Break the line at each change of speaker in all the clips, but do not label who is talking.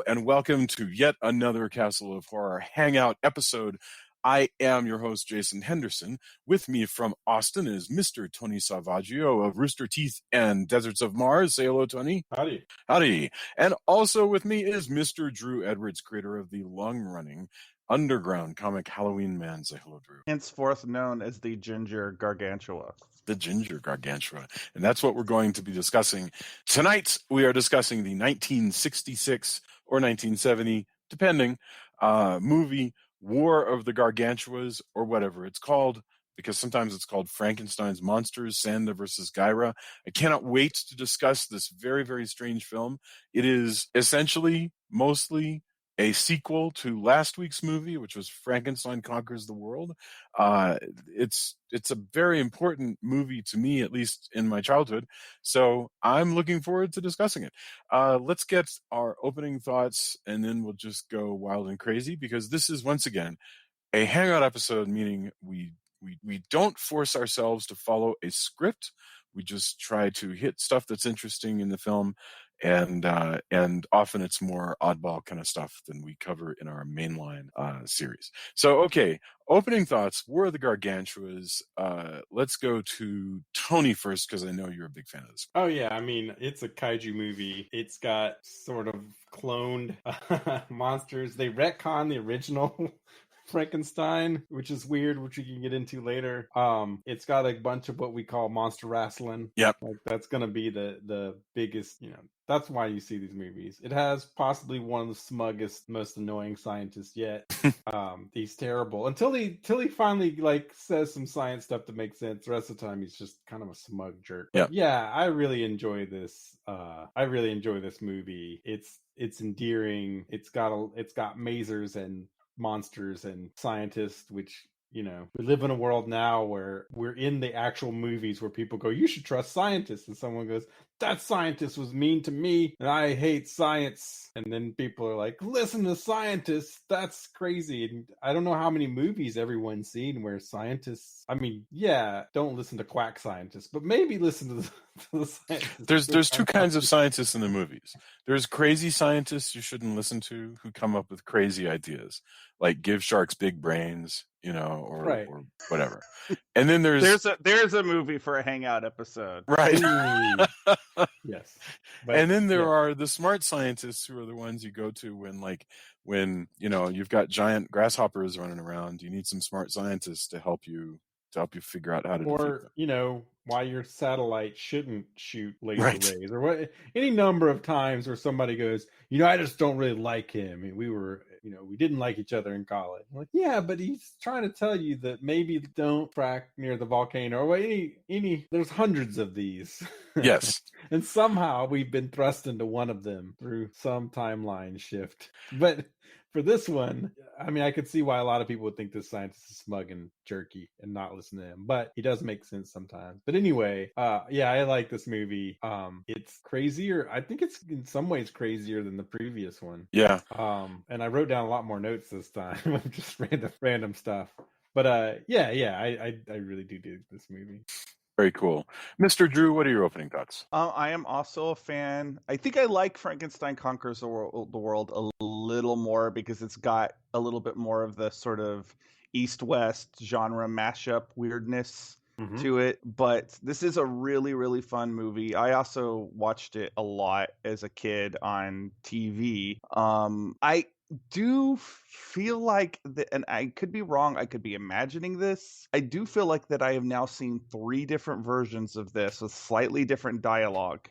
and welcome to yet another Castle of Horror Hangout episode. I am your host, Jason Henderson. With me from Austin is Mr. Tony Salvaggio of Rooster Teeth and Deserts of Mars. Say hello, Tony.
Howdy.
Howdy. And also with me is Mr. Drew Edwards, creator of the long-running underground comic Halloween Man. Say hello, Drew.
Henceforth known as the Ginger Gargantua.
The Ginger Gargantua. And that's what we're going to be discussing. Tonight, we are discussing the 1966 or 1970, depending, movie War of the Gargantuas, or whatever it's called, because sometimes it's called Frankenstein's Monsters, Sanda versus Gyra. I cannot wait to discuss this very, very strange film. It is essentially, mostly, a sequel to last week's movie, which was Frankenstein Conquers the World. It's a very important movie to me, at least in my childhood. So I'm looking forward to discussing it. Let's get our opening thoughts, and then we'll just go wild and crazy, because this is, once again, a hangout episode, meaning we don't force ourselves to follow a script. We just try to hit stuff that's interesting in the film, and often it's more oddball kind of stuff than we cover in our mainline series. So, okay, opening thoughts. War of the Gargantuas. Let's go to Tony first, because I know you're a big fan of this.
Oh yeah, I mean, it's a kaiju movie. It's got sort of cloned monsters. They retcon the original Frankenstein, which is weird, which we can get into later. It's got a bunch of what we call monster wrestling.
Yep.
Like, that's gonna be the biggest, that's why you see these movies. It has possibly one of the smuggest, most annoying scientists yet. He's terrible until he finally says some science stuff that makes sense. The rest of the time he's just kind of a smug jerk.
Yep.
Yeah, I really enjoy this. I really enjoy this movie. It's endearing. It's got mazers and monsters and scientists, which we live in a world now where we're in the actual movies where people go, you should trust scientists, and someone goes, that scientist was mean to me and I hate science, and then people are like, listen to scientists, that's crazy. And I don't know how many movies everyone's seen where scientists, don't listen to quack scientists, but maybe listen to the scientists.
There's two kinds of scientists in the movies. There's crazy scientists you shouldn't listen to who come up with crazy ideas, like give sharks big brains, or whatever. And then there's
a movie for a hangout episode,
right?
Yes.
And then there are the smart scientists, who are the ones you go to when you've got giant grasshoppers running around. You need some smart scientists to help you figure out how to defeat them.
Why your satellite shouldn't shoot laser rays, or what, any number of times where somebody goes, I just don't really like him. And we didn't like each other in college. I'm like, yeah, but he's trying to tell you that maybe don't frack near the volcano, or there's hundreds of these.
Yes.
And somehow we've been thrust into one of them through some timeline shift. But for this one, I could see why a lot of people would think this scientist is smug and jerky and not listen to him, but he does make sense sometimes. But anyway, I like this movie. It's crazier. I think it's in some ways crazier than the previous one.
Yeah.
And I wrote down a lot more notes this time of just random stuff. But I really do dig this movie.
Very cool. Mr. Drew, what are your opening thoughts?
I am also a fan. I think I like Frankenstein Conquers the World a little more because it's got a little bit more of the sort of East-West genre mashup weirdness to it. But this is a really, really fun movie. I also watched it a lot as a kid on TV. I do feel like that, and I could be wrong, I could be imagining this. I do feel like that I have now seen 3 different versions of this with slightly different dialogue.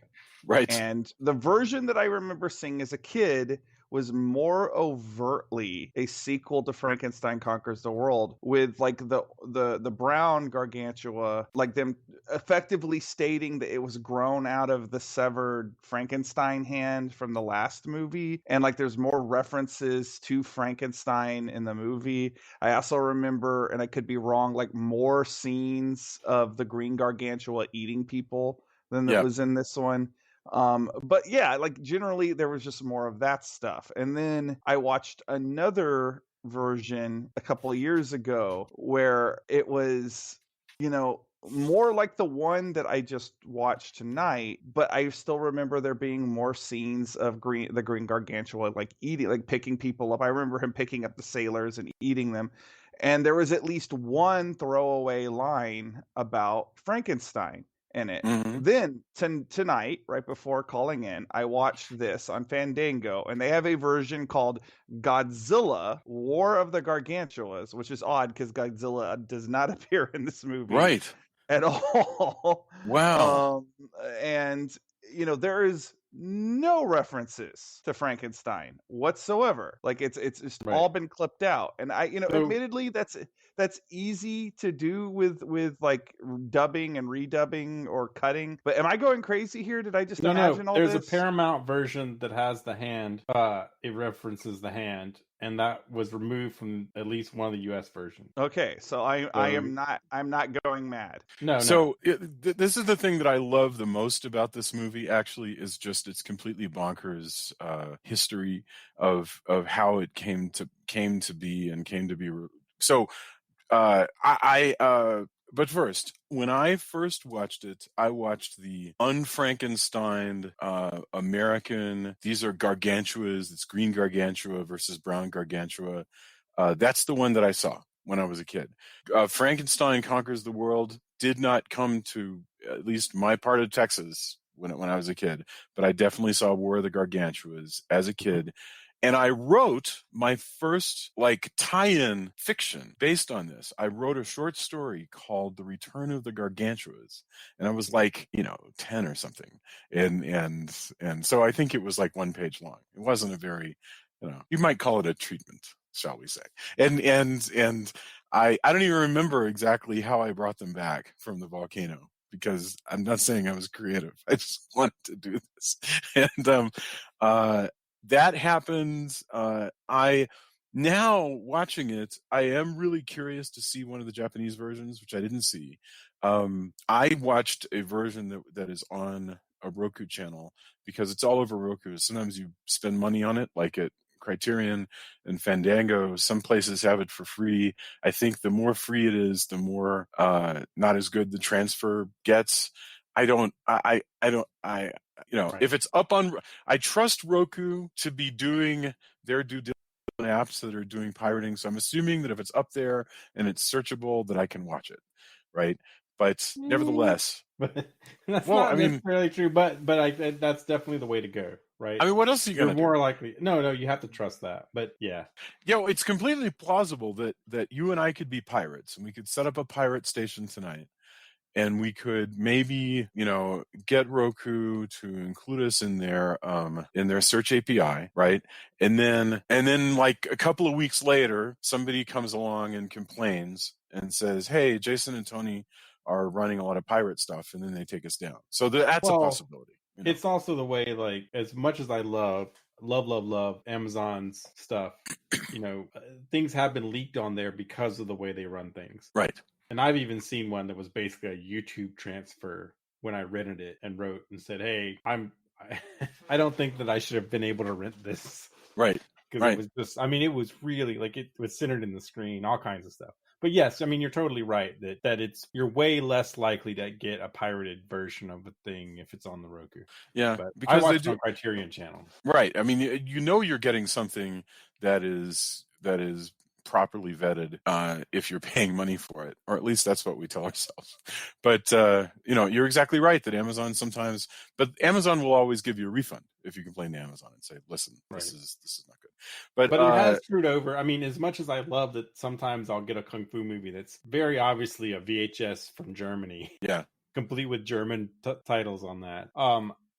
Right.
And the version that I remember seeing as a kid was more overtly a sequel to Frankenstein Conquers the World, with the brown Gargantua, them effectively stating that it was grown out of the severed Frankenstein hand from the last movie, and there's more references to Frankenstein in the movie. I also remember, and I could be wrong, more scenes of the green Gargantua eating people than there was in this one. But yeah, generally there was just more of that stuff. And then I watched another version a couple of years ago where it was, more like the one that I just watched tonight, but I still remember there being more scenes of the Green Gargantua like eating, like picking people up. I remember him picking up the sailors and eating them. And there was at least one throwaway line about Frankenstein in it.
Mhm.
Then tonight, right before calling in, I watched this on Fandango, and they have a version called Godzilla: War of the Gargantuas, which is odd because Godzilla does not appear in this movie
Right.
at all.
Wow.
And there is no references to Frankenstein whatsoever. Like it's just
Right.
all been clipped out. And I,
So-
admittedly, that's easy to do with like dubbing and redubbing or cutting. But am I going crazy here? Did I just imagine all
there's
this?
a Paramount version that has the hand. It references the hand, and that was removed from at least one of the U.S. versions.
Okay, so I'm not going mad.
No.
So this is the thing that I love the most about this movie. Actually, is just its completely bonkers history of how it came to be and came to be. So but first, when I first watched it, I watched the unfrankenstein American. These are gargantuas. It's green gargantua versus brown gargantua. That's the one that I saw when I was a kid. Frankenstein Conquers the World did not come to at least my part of Texas when I was a kid, but I definitely saw War of the Gargantuas as a kid. And I wrote my first like tie-in fiction based on this. I wrote a short story called The Return of the Gargantuas. And I was like, 10 or something. And so I think it was like 1 page long. It wasn't a very, you might call it a treatment, shall we say. And I don't even remember exactly how I brought them back from the volcano, because I'm not saying I was creative. I just wanted to do this. And that happens. I now watching it, I am really curious to see one of the Japanese versions, which I didn't see. I watched a version that is on a Roku channel because it's all over Roku. Sometimes you spend money on it, like at Criterion and Fandango. Some places have it for free. I think the more free it is, the more not as good the transfer gets. Right. If it's up on, I trust Roku to be doing their due diligence on apps that are doing pirating. So I'm assuming that if it's up there and it's searchable, that I can watch it, right? But nevertheless,
that's not necessarily true. But that's definitely the way to go, right?
I mean, what else are you
You're
gonna
more
do?
likely. No, you have to trust that. But yeah,
it's completely plausible that you and I could be pirates, and we could set up a pirate station tonight. And we could maybe, get Roku to include us in their search API, right? And then like a couple of weeks later, somebody comes along and complains and says, "Hey, Jason and Tony are running a lot of pirate stuff," and then they take us down. So that's a possibility.
It's also the way, like, as much as I love Amazon's stuff, things have been leaked on there because of the way they run things.
Right.
And I've even seen one that was basically a YouTube transfer when I rented it and wrote and said, "Hey, I don't think that I should have been able to rent this."
Right.
Because it was just, it was really like, it was centered in the screen, all kinds of stuff. But yes, you're totally right that you're way less likely to get a pirated version of a thing if it's on the Roku.
Yeah,
but
because
I watched it on Criterion Channel.
Right. I mean, you're getting something that is properly vetted if you're paying money for it, or at least that's what we tell ourselves. But you're exactly right that Amazon Amazon will always give you a refund if you complain to Amazon and say, "Listen, this is not good." But
it has screwed over. As much as I love that, sometimes I'll get a kung fu movie that's very obviously a VHS from Germany,
yeah,
complete with German titles on that.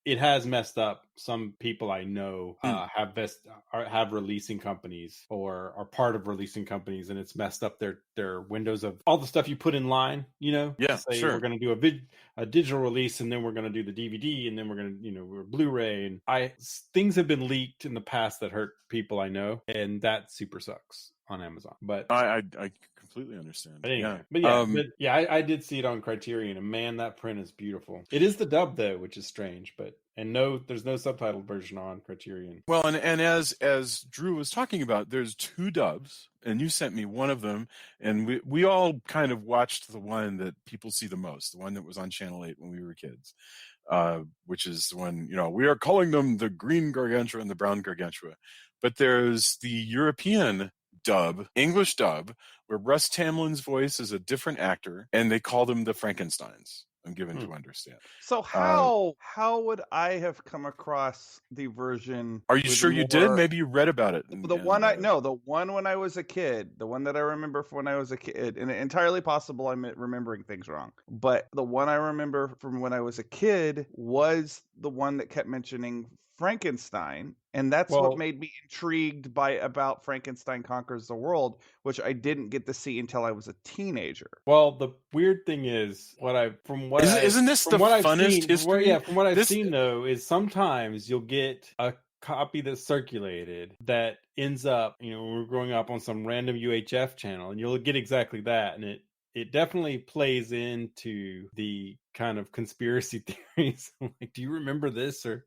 It has messed up some people I know have releasing companies or are part of releasing companies, and it's messed up their windows of all the stuff you put in line.
Yeah, sure.
We're going to do a digital release, and then we're going to do the DVD, and then we're going to we're Blu-ray, and things have been leaked in the past that hurt people I know, and that super sucks on Amazon. But
I completely understand.
But anyway, I did see it on Criterion, and man, that print is beautiful. It is the dub though, which is strange, but and there's no subtitled version on Criterion.
Well, and as Drew was talking about, there's 2 dubs, and you sent me one of them, and we all kind of watched the one that people see the most, the one that was on Channel 8 when we were kids, which is the one, we are calling them the green Gargantua and the brown Gargantua. But there's the European dub, English dub, where Russ Tamlin's voice is a different actor, and they call them the Frankensteins. I'm given to understand.
So how would I have come across the version?
Are you sure you did? Maybe you read about it.
The one when I was a kid, the one that I remember from when I was a kid, and entirely possible I'm remembering things wrong. But the one I remember from when I was a kid was the one that kept mentioning Frankenstein, and that's what made me intrigued about Frankenstein Conquers the World, which I didn't get to see until I was a teenager.
Well, the weird thing is,
isn't this the funnest history?
From what I've seen though, is sometimes you'll get a copy that's circulated that ends up, we're growing up on some random UHF channel, and you'll get exactly that, and it definitely plays into the kind of conspiracy theories. Like, do you remember this? Or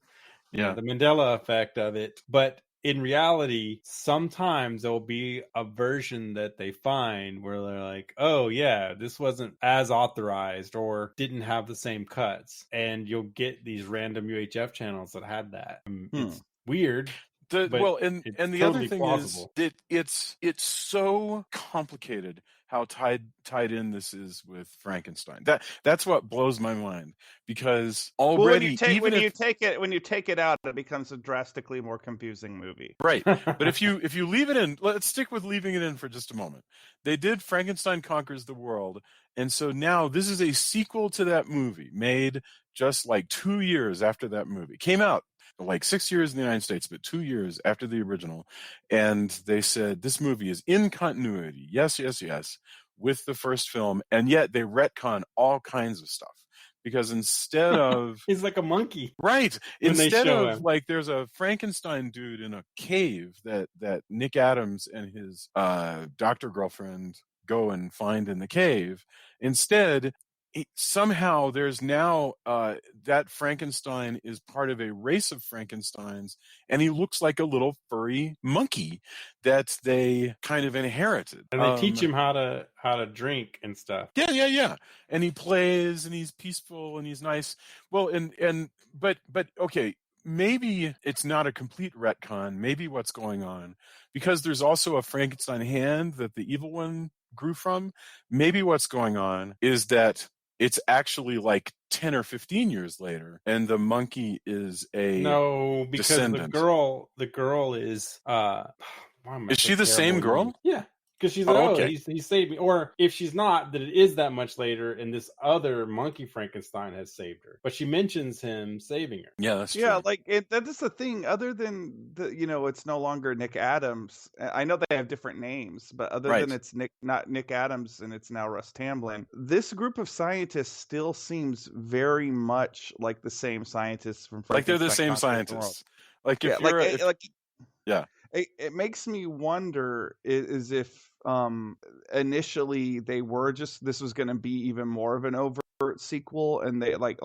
the Mandela effect of it. But in reality, sometimes there'll be a version that they find where they're like, oh yeah, this wasn't as authorized or didn't have the same cuts. And you'll get these random UHF channels that had that. It's weird.
And the
totally
other thing
plausible.
is that it's so complicated how tied in this is with Frankenstein. That's what blows my mind, because already
when you take it out, it becomes a drastically more confusing movie.
Right. But if you leave it in, let's stick with leaving it in for just a moment. They did Frankenstein Conquers the World, and so now this is a sequel to that movie, made just like 2 years after that movie came out. Like 6 years in the United States, but 2 years after the original. And they said this movie is in continuity, yes, with the first film. And yet they retcon all kinds of stuff. Because instead of...
He's like a monkey.
Right. Instead of, like, there's a Frankenstein dude in a cave that Nick Adams and his doctor girlfriend go and find in the cave. Instead... somehow there's now that Frankenstein is part of a race of Frankensteins, and he looks like a little furry monkey that they kind of inherited.
And they teach him how to drink and stuff.
Yeah. And he plays, and he's peaceful, and he's nice. Well, but okay, maybe it's not a complete retcon. Maybe what's going on, because there's also a Frankenstein hand that the evil one grew from. Maybe what's going on is that it's actually like 10 or 15 years later, and the monkey is
because
descendant.
the girl is
is she the same girl?
Yeah, because she's okay. He saved me. Or if she's not, that it is that much later, and this other monkey Frankenstein has saved her. But she mentions him saving her.
Yeah, that's true.
Yeah, like that is the thing. Other than it's no longer Nick Adams. I know they have different names, but other than it's not Nick Adams, and it's now Russ Tamblyn. This group of scientists still seems very much like the same scientists from Frankenstein.
Like they're the same scientists. Like if you're yeah.
It makes me wonder is if initially they were this was going to be even more of an overt sequel, and they like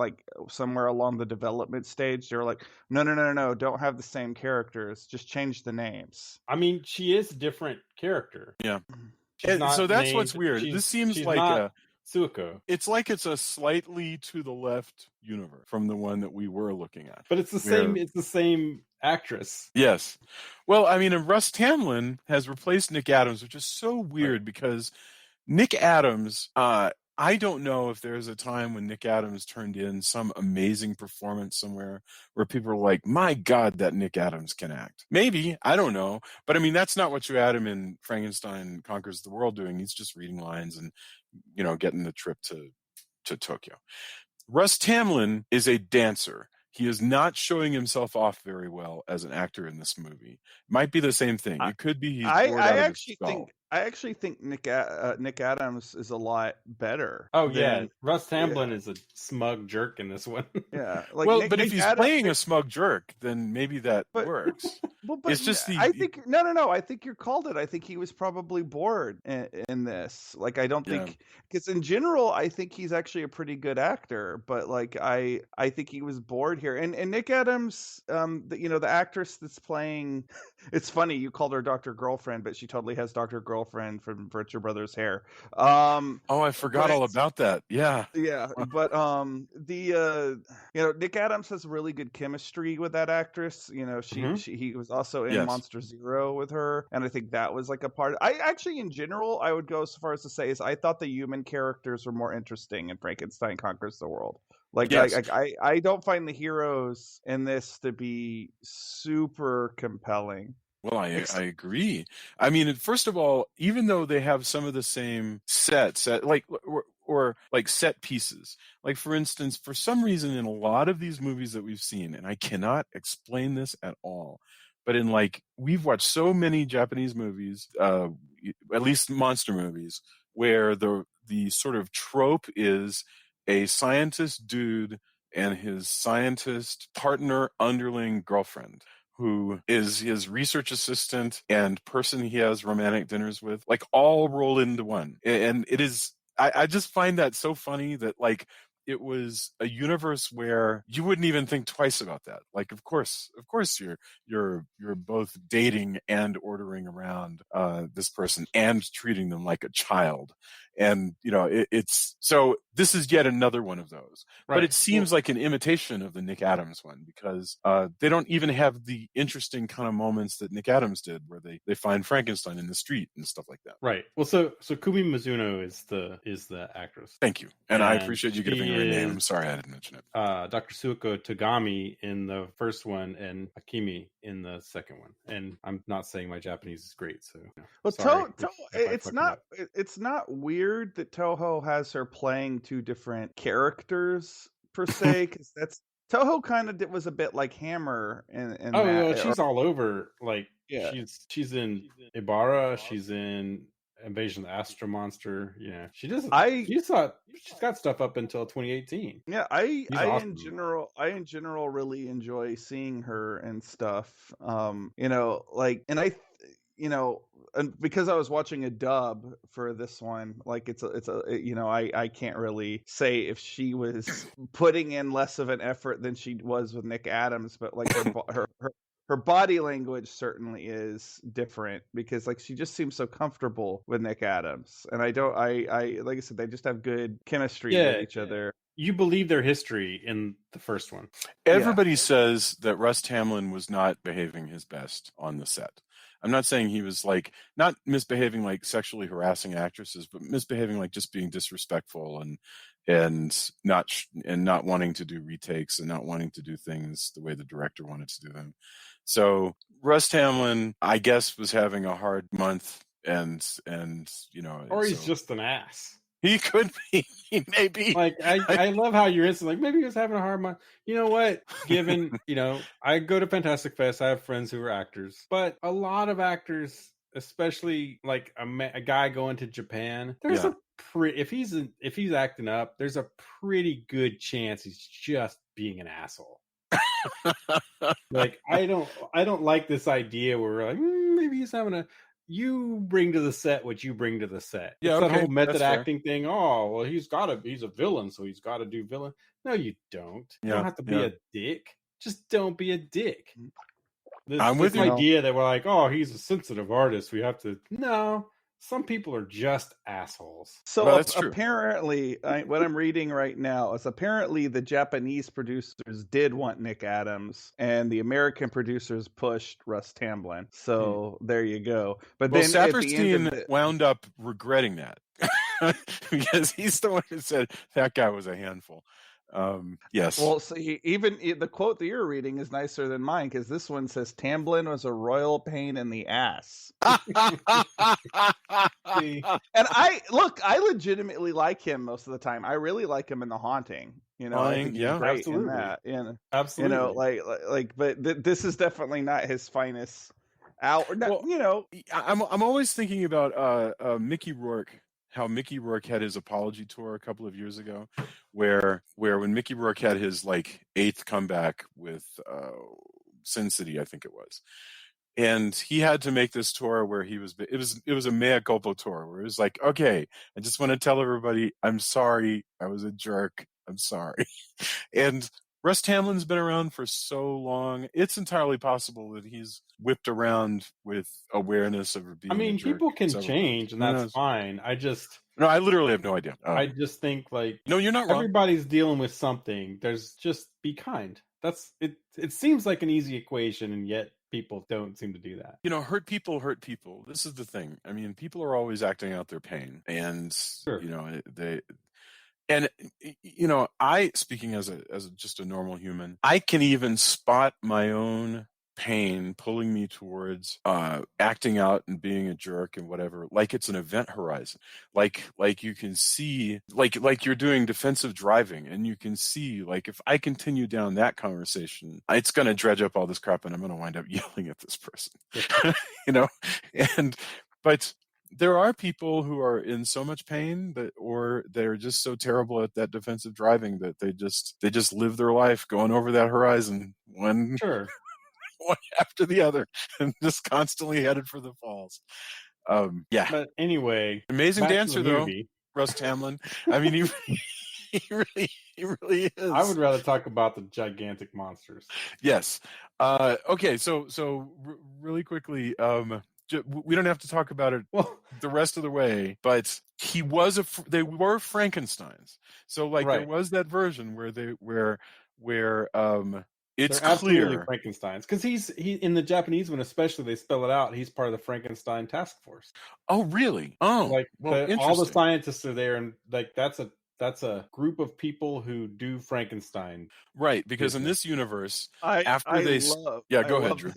somewhere along the development stage they were like, no, don't have the same characters, just change the names.
I mean, she is a different character.
Yeah. So that's what's weird. This seems like
Suiko.
It's like it's a slightly to the left universe from the one that we were looking at.
But it's the same. It's the same actress.
Yes. Well, I mean, and Russ Tamblyn has replaced Nick Adams, which is so weird because Nick Adams. I don't know if there's a time when Nick Adams turned in some amazing performance somewhere where people are like, "My God, that Nick Adams can act." Maybe, I don't know, but I mean, that's not what you had him in Frankenstein Conquers the World doing. He's just reading lines and getting the trip to Tokyo. Russ Tamblyn is a dancer. He is not showing himself off very well as an actor in this movie. Might be the same thing. It could be he's bored out of his spell.
I actually think Nick Adams is a lot better.
Oh yeah,
than
Russ
yeah,
Tamblyn is a smug jerk in this one.
yeah. Like
Well,
Nick
but if
Nick
he's
Adams,
playing a smug jerk, then maybe that
but
works.
well, but
It's just
I think no. I think you called it. I think he was probably bored in this. Like, I don't
yeah.
think because in general, I think he's actually a pretty good actor. But like, I think he was bored here. And Nick Adams, the actress that's playing, it's funny you called her Doctor Girlfriend, but she totally has Doctor Girlfriend from Virtue Brothers hair.
Oh, I forgot
But
all about that. Yeah.
yeah, but Nick Adams has really good chemistry with that actress.
Mhm.
He was also in
Yes.
Monster Zero with her, and I think that was like a part. I actually, in general, I would go so far as to say is I thought the human characters were more interesting in Frankenstein Conquers the World. Like
Yes.
I don't find the heroes in this to be super compelling.
Well, I agree. I mean, first of all, even though they have some of the same sets, or like set pieces, like for instance, for some reason in a lot of these movies that we've seen, and I cannot explain this at all, but we've watched so many Japanese movies, at least monster movies, where the sort of trope is a scientist dude and his scientist partner, underling girlfriend, who is his research assistant and person he has romantic dinners with, like all roll into one. And it is, I just find that so funny that like it was a universe where you wouldn't even think twice about that. Like, of course, you're both dating and ordering around this person and treating them like a child. And it's so this is yet another one of those. But it seems like an imitation of the Nick Adams one, because they don't even have the interesting kind of moments that Nick Adams did, where they find Frankenstein in the street and stuff like that.
Right. Well, so Kumi Mizuno is the actress.
Thank you, and I
And
appreciate you
she
giving her a name.
is,
I'm sorry I didn't mention it.
Dr. Suko Tagami in the first one and Akimi in the second one. And I'm not saying my Japanese is great, so
Well,
sorry if I
it's
fucked it
not
up.
it's not weird that Toho has her playing two different characters per se, because that's Toho kind of was a bit like Hammer in
Oh
that.
no, she's all over. Like
Yeah.
she's in Ibarra, she's in Invasion of the Astro Monster. Yeah, she doesn't. She's got stuff up until 2018.
Yeah,
She's awesome.
in general really enjoy seeing her and stuff. And because I was watching a dub for this one, like I can't really say if she was putting in less of an effort than she was with Nick Adams, but like her body language certainly is different, because like she just seems so comfortable with Nick Adams, and I like I said, they just have good chemistry with each other.
You believe their history in the first one.
Everybody says that Russ Tamblyn was not behaving his best on the set. I'm not saying he was like not misbehaving like sexually harassing actresses, but misbehaving like just being disrespectful and not wanting to do retakes and not wanting to do things the way the director wanted to do them. So Russ Tamblyn, I guess, was having a hard month, and
or he's just an ass.
He could be. He may be.
Like I love how you're instant. Like maybe he was having a hard month. You know what? Given I go to Fantastic Fest. I have friends who are actors, but a lot of actors, especially like a guy going to Japan, there's if he's acting up, there's a pretty good chance he's just being an asshole. Like I don't like this idea where we're like maybe he's having a. You bring to the set what you bring to the set.
Yeah,
it's
okay,
that whole method
that's fair.
acting thing. Oh, well, he's a villain, so he's got to do villain. No, you don't. You don't have to be a dick. Just don't be a dick.
I'm with
this
you.
idea that we're like, oh, he's a sensitive artist. We have to. No, some people are just assholes.
So
that's true.
Apparently, what I'm reading right now is apparently the Japanese producers did want Nick Adams, and the American producers pushed Russ Tamblyn. So there you go. But then
Saperstein wound up regretting that because he's the one who said that guy was a handful. Yes.
Well, so even the quote that you're reading is nicer than mine, because this one says Tamblyn was a royal pain in the ass. And I legitimately like him most of the time. I really like him in The Haunting. I think he's great
absolutely.
in that.
Absolutely.
But this is definitely not his finest out.
Well,
You know,
I'm always thinking about Mickey Rourke. How Mickey Rourke had his apology tour a couple of years ago, where when Mickey Rourke had his like 8th comeback with Sin City, I think it was, and he had to make this tour where it was a mea culpa tour where it was like, okay, I just want to tell everybody I'm sorry, I was a jerk, I'm sorry. And Russ Tamlin's been around for so long, it's entirely possible that he's whipped around with awareness of being
I mean,
a jerk
people can
several times.
change, and
Who
that's
knows?
fine.
No, I literally have no idea.
I just think like
No, you're not wrong.
everybody's dealing with something. There's just be kind. That's it. It seems like an easy equation, and yet people don't seem to do that.
You know, hurt people hurt people. This is the thing. I mean, people are always acting out their pain, and
Sure.
you know and you know, I, speaking as just a normal human, I can even spot my own pain pulling me towards acting out and being a jerk and whatever, like it's an event horizon, like you can see, like you're doing defensive driving, and you can see, like, if I continue down that conversation, it's going to dredge up all this crap, and I'm going to wind up yelling at this person. You know, but there are people who are in so much pain or they're just so terrible at that defensive driving that they just live their life going over that horizon one after the other, and just constantly headed for the falls. Yeah.
But anyway,
amazing dancer though,
movie.
Russ Tamlin. I mean, he really is.
I would rather talk about the gigantic monsters.
Yes. Okay. So really quickly, we don't have to talk about it the rest of the way, but they were Frankensteins. So like there was that version where it's
They're absolutely
clear
Frankensteins, because he in the Japanese one especially, they spell it out. He's part of the Frankenstein task force.
Oh, really? Oh,
like
interesting.
all the scientists are there, and like that's a group of people who do Frankenstein.
Right, because in this universe,
go ahead, Drew.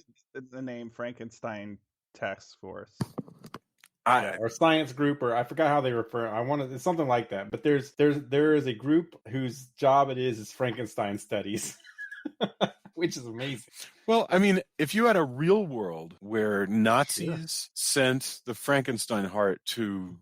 The name Frankenstein Task Force.
Or science group, or I forgot how they refer. It's something like that. But there is a group whose job it is Frankenstein studies. Which is amazing.
Well, I mean, if you had a real world where Nazis sent the Frankenstein heart to,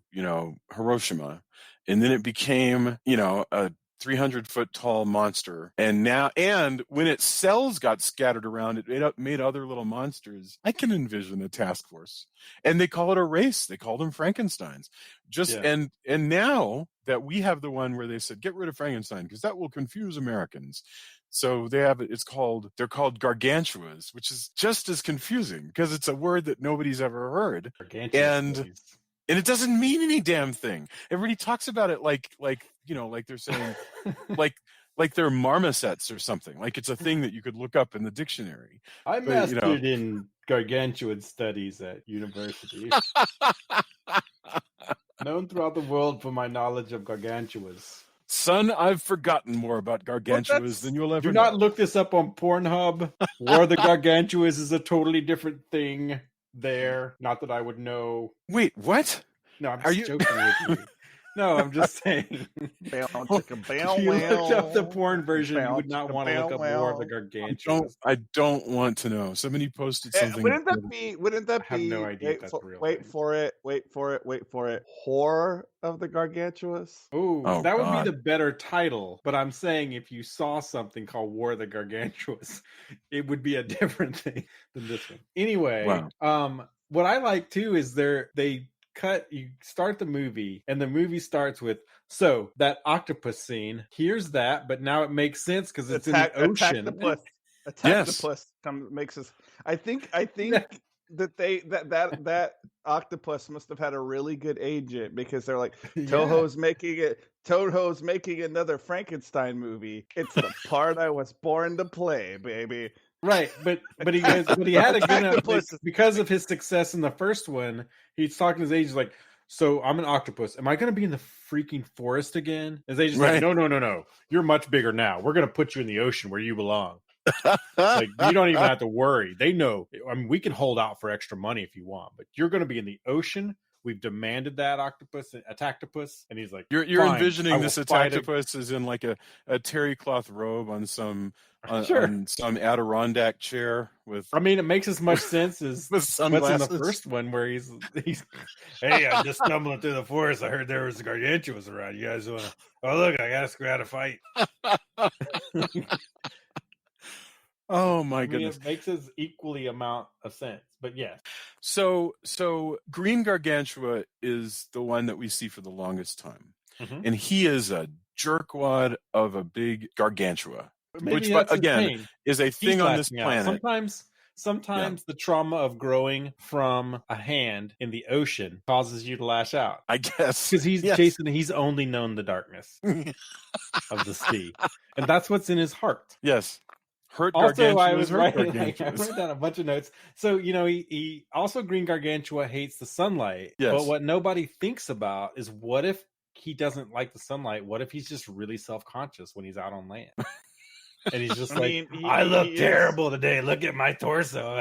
Hiroshima, and then it became, a 300-foot tall monster, and when its cells got scattered around, it made other little monsters. I can envision a task force, and they call it a race. They call them Frankensteins. And now that we have the one where they said get rid of Frankenstein because that will confuse Americans. So they're called Gargantuas, which is just as confusing because it's a word that nobody's ever heard. And it doesn't mean any damn thing. Everybody talks about it like they're saying, like they're marmosets or something. Like it's a thing that you could look up in the dictionary.
I mastered in gargantuan studies at university. Known throughout the world for my knowledge of gargantuas.
Son, I've forgotten more about gargantuas than you'll ever know.
Do not look this up on Pornhub. War of the Gargantuas is a totally different thing there. Not that I would know.
Wait, what?
No, I'm just joking with you. No, I'm just saying. If you looked up the porn version, you would not want to look up War of the Gargantuas.
I don't want to know. Somebody posted something.
Wouldn't that be?
I have no idea if that's real.
Wait for it. Horror of the Gargantuas.
Oh, that would be the better title. But I'm saying if you saw something called War of the Gargantuas, it would be a different thing than this one. Anyway, what I like too is you start the movie, and the movie starts with, so that octopus scene, here's that, but now it makes sense because it's in the ocean.
Octopus makes us. I think that octopus must have had a really good agent, because they're like, Toho's making another Frankenstein movie. It's the part I was born to play, baby.
Right, but he had a good enough, because of his success in the first one. He's talking to his agent like, so I'm an octopus. Am I going to be in the freaking forest again? His agent's like, no. You're much bigger now. We're going to put you in the ocean where you belong. Like, you don't even have to worry. They know. I mean, we can hold out for extra money if you want, but you're going to be in the ocean. We've demanded that attactopus, and he's like,
"You're envisioning this attactopus as in like a terry cloth robe on some
Sure.
on some Adirondack chair with
I mean, it makes as much sense as
with
what's
sunglasses.
in the first one where he's hey, I'm just stumbling through the forest. I heard there was gargantuas around. You guys want to? Oh, look, I gotta go out to fight.
Oh my
I mean,
goodness.
it makes as equally amount of sense. But yes.
So Green Gargantua is the one that we see for the longest time.
Mhm.
And he is a jerkwad of a big gargantua.
Maybe
Which,
that's his
again,
pain.
is a
He's
thing on this
lashing out.
planet.
Sometimes the trauma of growing from a hand in the ocean causes you to lash out.
I guess.
Because
Yes.
Jason, he's only known the darkness of the sea. And that's what's in his heart.
Yes. Hurt
Also, I
gargantuas,
was
hurt
writing, I
gargantuas.
wrote down a bunch of notes. So, he also, Green Gargantua hates the sunlight.
Yes.
But what nobody thinks about is, what if he doesn't like the sunlight? What if he's just really self-conscious when he's out on land? And he's just I look terrible today. Look at my torso.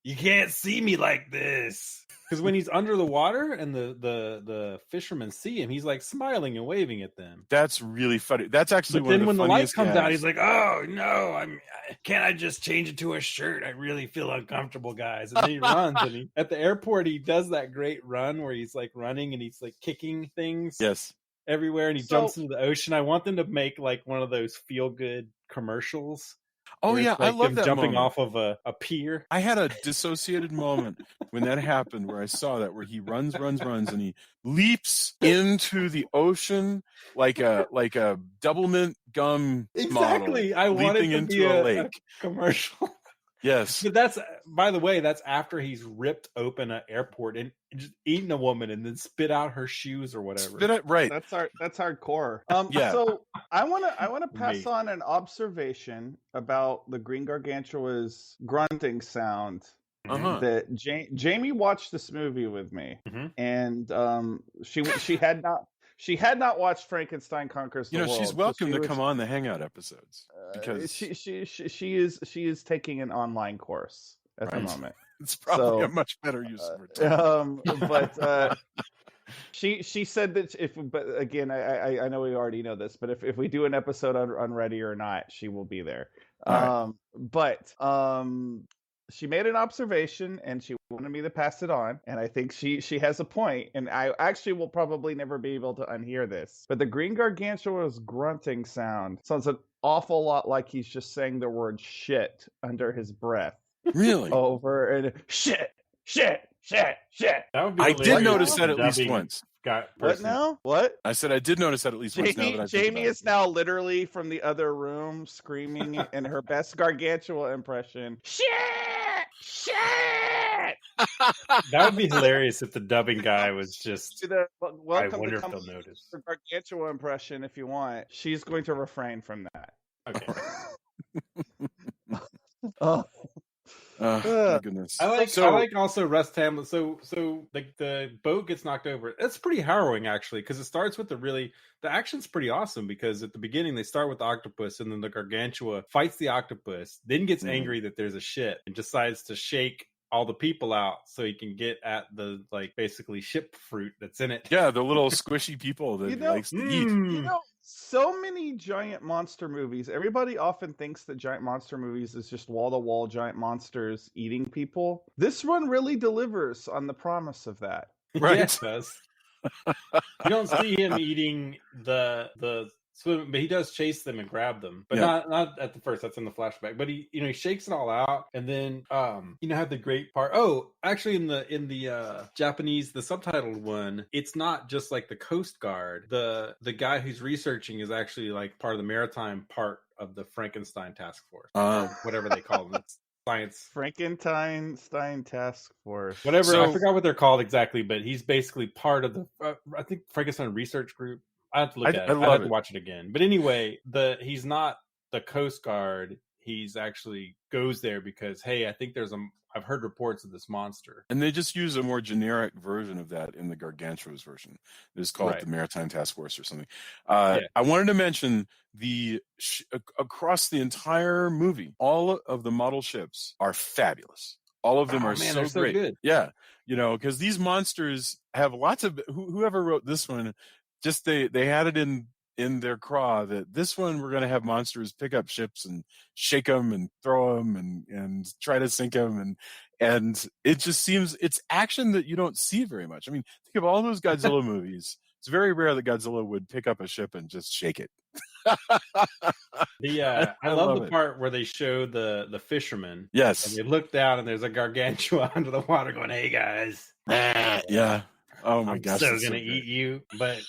You can't see me like this. Because when he's under the water and the fishermen see him, he's like smiling and waving at them.
That's really funny. That's actually
But
one of
then
the
when the light
funniest
comes
gags.
out, he's like, "Oh no, can't I just change into a shirt? I really feel uncomfortable, guys." And then he runs, and at the airport he does that great run where he's like running and he's like kicking things
Yes.
everywhere, and he jumps into the ocean. I want them to make like one of those feel good commercials.
Oh
where
yeah,
it's like
I love
him
that
jumping
moment.
off of a pier.
I had a dissociated moment when that happened, where I saw that, where he runs, and he leaps into the ocean like a double mint gum
Exactly.
model
I wanted
leaping
to be
into a
a
lake.
commercial.
Yes.
But that's, by the way, that's after he's ripped open an airport and just eaten a woman and then spit out her shoes or whatever.
Spit it right.
That's hardcore.
Yeah.
So I want to pass
Amazing.
on an observation about the Green Gargantua's grunting sound.
Uh-huh.
That Jamie watched this movie with me, and she had not watched Frankenstein Conquers the World.
She's welcome to come on the Hangout episodes, because
she is taking an online course at the moment.
It's probably a much better use of her time.
But she said that but again, I know we already know this, but if we do an episode on Ready or Not, she will be there. But she made an observation and she wanted me to pass it on, and I think she has a point, and I actually will probably never be able to unhear this. But the Green Gargantua's grunting sound sounds an awful lot like he's just saying the word shit under his breath.
Really?
Over and shit.
That would be
I
hilarious
did notice
if
that at
the
least
dubbing
once.
What now? What?
I said I did notice that at least once. Now that I think
Jamie
about
is now literally from the other room screaming in her best Gargantua impression. Shit!
That would be hilarious if the dubbing guy was just. I
Welcome
wonder
to
if
come
they'll notice.
for Gargantua impression if you want. She's going to refrain from that.
Okay.
Oh.
my goodness.
I like also Russ Tamblyn. So like the boat gets knocked over. It's pretty harrowing actually, because it starts with the action's pretty awesome, because at the beginning they start with the octopus, and then the Gargantua fights the octopus, then gets angry that there's a ship and decides to shake all the people out so he can get at the basically ship fruit that's in it.
Yeah, the little squishy people that he likes to eat.
So many giant monster movies. Everybody often thinks that giant monster movies is just wall-to-wall giant monsters eating people. This one really delivers on the promise of that.
Right.
Yeah, it does. You don't see him eating the swim, but he does chase them and grab them, but not at the first. That's in the flashback. But he shakes it all out, and then have the great part. Oh, actually, in the Japanese, the subtitled one, it's not just like the Coast Guard. The guy who's researching is actually like part of the maritime part of the Frankenstein Task Force, whatever they call them. It's science
Frankenstein Task Force.
Whatever. I forgot what they're called exactly, but he's basically part of the I think Frankenstein Research Group. I have to look at it. I have to watch it again. But anyway, he's not the Coast Guard. He's actually goes there because, hey, I think I've heard reports of this monster. And
they just use a more generic version of that in the Gargantua's version. They just call it the Maritime Task Force or something. I wanted to mention across the entire movie, all of the model ships are fabulous. All of them are so great. Good. Yeah. Because these monsters have lots of, whoever wrote this one, just they had it in in their craw that this one we're going to have monsters pick up ships and shake them and throw them and try to sink them, and it just seems it's action that you don't see very much. I mean, think of all those Godzilla movies. It's very rare that Godzilla would pick up a ship and just shake it.
I love the part where they show the fishermen.
Yes.
And they look down and there's a Gargantua under the water going, "Hey guys."
Yeah. Oh my gosh.
I'm so gonna eat you, but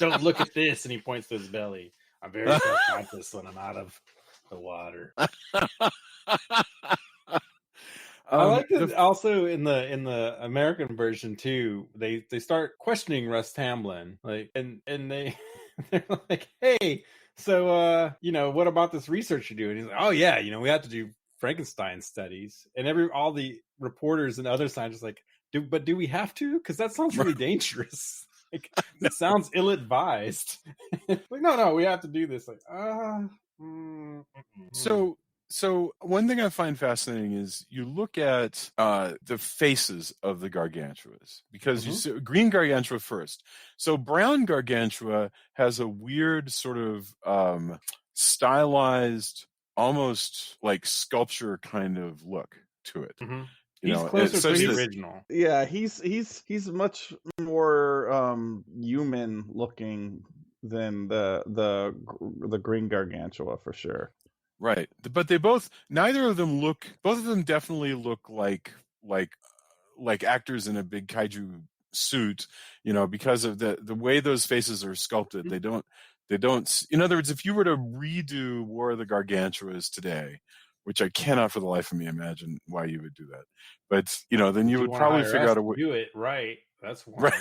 don't look at this. And he points to his belly. I'm very self-conscious when I'm out of the water. I like that also in the American version too. They start questioning Russ Tamblyn, like, and they're like, "Hey, so what about this research you're doing?" He's like, "Oh yeah, we have to do Frankenstein studies," and all the reporters and other scientists like, do we have to? Because that sounds really dangerous. Like, it sounds ill-advised. Like, no, we have to do this. Like,
So one thing I find fascinating is you look at the faces of the Gargantuas, because you see green Gargantua first. So brown Gargantua has a weird sort of stylized, almost like sculpture kind of look to it.
Mm-hmm. He's closer to the original.
Yeah, he's much more human looking than the green Gargantua for sure.
Right, but neither of them both of them definitely look like actors in a big kaiju suit, because of the way those faces are sculpted. They don't, in other words, if you were to redo War of the Gargantuas today, which I cannot for the life of me imagine why you would do that, but then you would probably figure out a way
to do it right. That's why.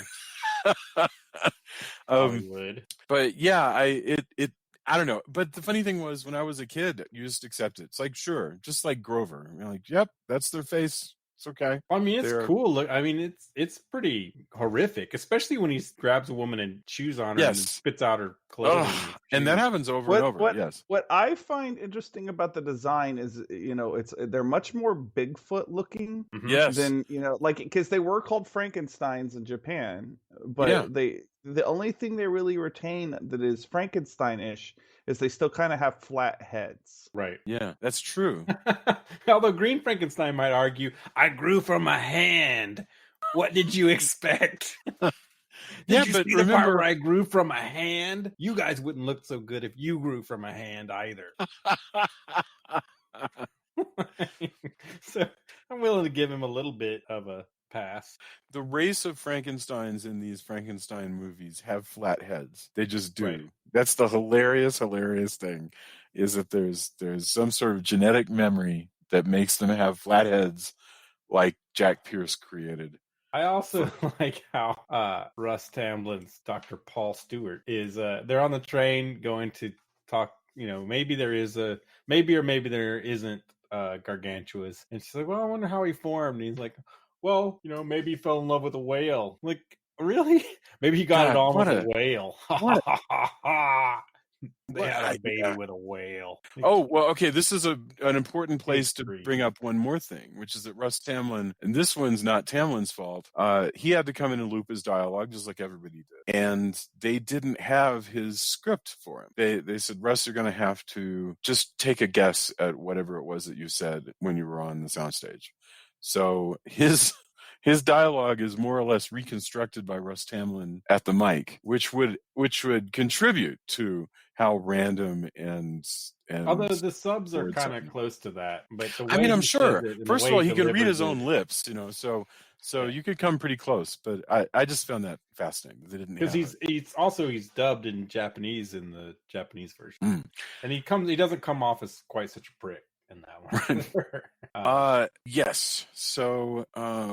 Right. But yeah, I don't know. But the funny thing was, when I was a kid, you just accept it. It's like, sure, just like Grover. You're like, yep, that's their face. It's okay.
I mean, it's cool. Look, I mean, it's pretty horrific, especially when he grabs a woman and chews on her and spits out her clothing.
And that happens over and over. Yes.
What I find interesting about the design is, they're much more Bigfoot looking.
Yes.
Than because they were called Frankensteins in Japan, but the only thing they really retain that is Frankenstein-ish is they still kind of have flat heads.
Right.
Yeah, that's true.
Although Green Frankenstein might argue, "I grew from a hand. What did you expect?" But remember, the part where I grew from a hand? You guys wouldn't look so good if you grew from a hand either. So I'm willing to give him a little bit of a pass.
The race of Frankensteins in these Frankenstein movies have flat heads. They just do. Right. That's the hilarious thing, is that there's some sort of genetic memory that makes them have flat heads, like Jack Pierce created.
I also like how Russ Tamblyn's Dr. Paul Stewart is. They're on the train going to talk. Maybe there isn't Gargantuas, and she's like, "Well, I wonder how he formed." And he's like, "Well, maybe he fell in love with a whale." Like, really? Maybe he got it on with a whale. They had a baby with a whale.
Oh, well, okay. This is an important place to bring up one more thing, which is that Russ Tamblyn, and this one's not Tamblyn's fault, he had to come in and loop his dialogue just like everybody did. And they didn't have his script for him. They said, "Russ, you're going to have to just take a guess at whatever it was that you said when you were on the soundstage." So his dialogue is more or less reconstructed by Russ Tamblyn at the mic, which would contribute to how random and
although the subs are kind of close to that, but the way
I'm sure. First of all, he can read his own lips, so you could come pretty close. But I just found that fascinating. They didn't, because
he's dubbed in Japanese in the Japanese version, and he doesn't come off as quite such a prick in that one.
Yes. So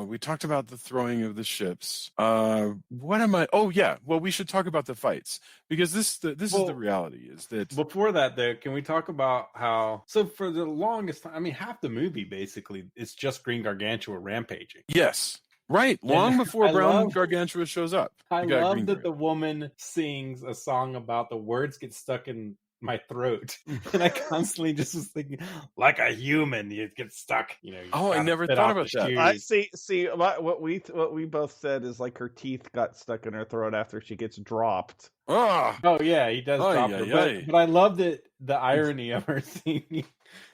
we talked about the throwing of the ships. What am I? Oh yeah. Well, we should talk about the fights, because this is the reality. Is that
before that, though, can we talk about how? So for the longest time, I mean, half the movie basically it's just Green Gargantua rampaging.
Yes. Right. Long before Brown Gargantua shows up.
I love that the woman sings a song about the words get stuck in my throat, and I constantly just was thinking, like a human, you get stuck. You know. You
Oh, I
gotta
never
fit
thought
off
about
the
that.
shoes.
I see what we both said is like her teeth got stuck in her throat after she gets dropped.
Ah,
Oh yeah, he does
Ay,
drop
ay,
her,
ay.
but I love that the irony of her singing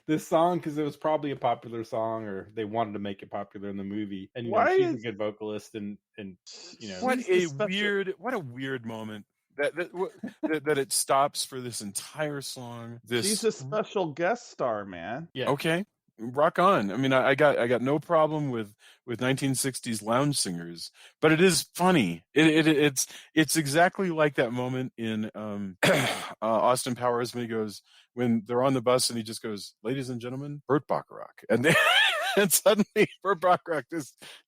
this song because it was probably a popular song, or they wanted to make it popular in the movie. And you know,
Why
she's a
is
good vocalist, and you know,
what
she's the
a
special?
weird moment that it stops for this entire song.
She's
This
a special guest star, man.
yeah.
okay, rock on. I mean, I got no problem with 1960s lounge singers, but it is funny. It's exactly like that moment in Austin Powers when they're on the bus and he just goes, "Ladies and gentlemen, Burt Bacharach," and then and suddenly Burt Bacharach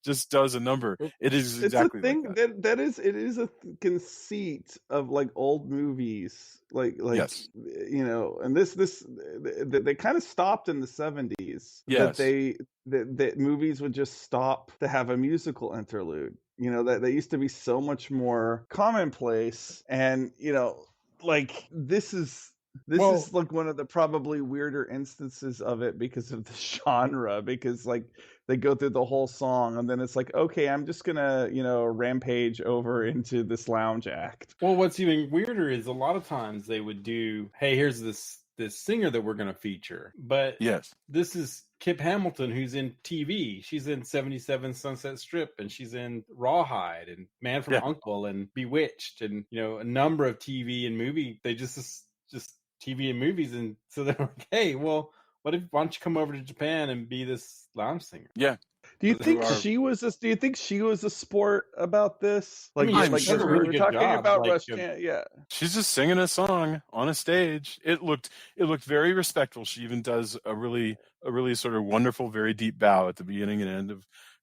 just does a number. It is
It's a
exactly like
thing
that.
that is it is a conceit of like old movies, like
Yes.
you know, and this they kind of stopped in the 70s that
Yes.
that movies would just stop to have a musical interlude. You know, that used to be so much more commonplace, and you know, like this is like one of the probably weirder instances of it because of the genre, because like they go through the whole song and then it's like, okay, I'm just gonna, you know, rampage over into this lounge act.
Well, what's even weirder is a lot of times they would do, hey, here's this singer that we're going to feature, but
Yes.
this is Kip Hamilton, who's in TV. She's in 77 Sunset Strip, and she's in Rawhide and Man from
Yeah.
Uncle and Bewitched, and you know, a number of TV and movie. They just TV and movies, and so they're like, hey, well, why don't you come over to Japan and be this lounge singer?
Yeah.
Do you think
are-
she was a sport about this?
I mean,
I'm
like
she does a
we
really
were
good
talking
job,
about
like,
Rush Can, yeah.
She's just singing a song on a stage. It looked very respectful. She even does a really sort of wonderful, very deep bow at the beginning and end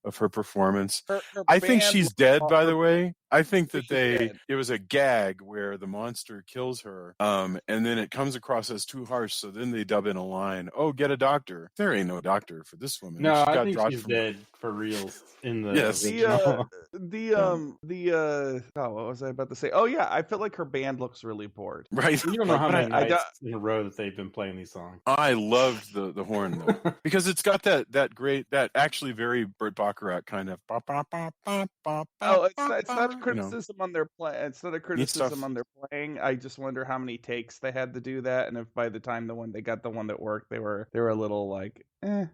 of her performance.
Her
I think
band
she's
was
dead,
called-
by
her-
the way. I think that
she's dead.
it was a gag where the monster kills her, and then it comes across as too harsh. So then they dub in a line, "Oh, get a doctor." There ain't no doctor for this woman.
No,
She
I
got
think
dropped
she's
from
dead for reals in the
Yes.
original.
Oh, what was I about to say? Oh yeah, I feel like her band looks really bored.
right.
You don't know
Like,
how
but
many
I
nights in a row that they've been playing these songs.
I loved the horn though, because it's got that great, that actually very Burt Bacharach kind of.
Oh, it's not a
You know,
criticism on their play. It's not a criticism on their playing. I just wonder how many takes they had to do that, and if by the time they got the one that worked, they were a little like, eh.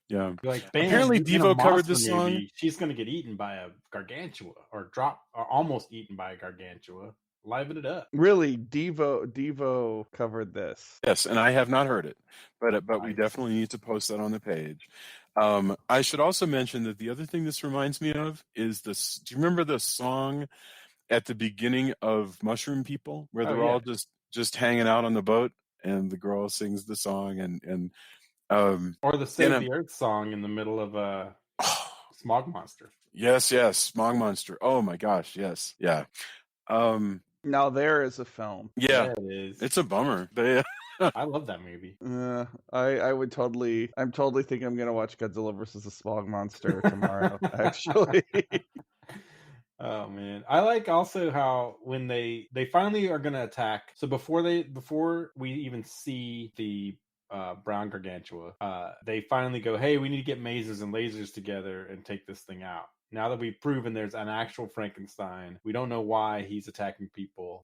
yeah.
Like, bam,
Apparently
in a
Devo covered
monster
this song.
movie, she's going to get eaten by a gargantua, or almost eaten by a gargantua. Liven it up.
Really, Devo covered this.
Yes, and I have not heard it, but we
Nice.
definitely need to post that on the page. I should also mention that the other thing this reminds me of is this. Do you remember the song at the beginning of Mushroom People, where they're all just hanging out on the boat, and the girl sings the song, and
or the Save the Earth song in the middle of a Smog Monster.
Yes, Smog Monster. Oh my gosh, yes, yeah.
Now there is a film.
Yeah,
it is.
it's a bummer.
I love that movie.
I'm totally thinking I'm gonna watch Godzilla versus the Smog Monster tomorrow. Actually,
oh man, I like also how when they finally are gonna attack. So before we even see the brown gargantua, they finally go, hey, we need to get masers and lasers together and take this thing out. Now that we've proven there's an actual Frankenstein, we don't know why he's attacking people.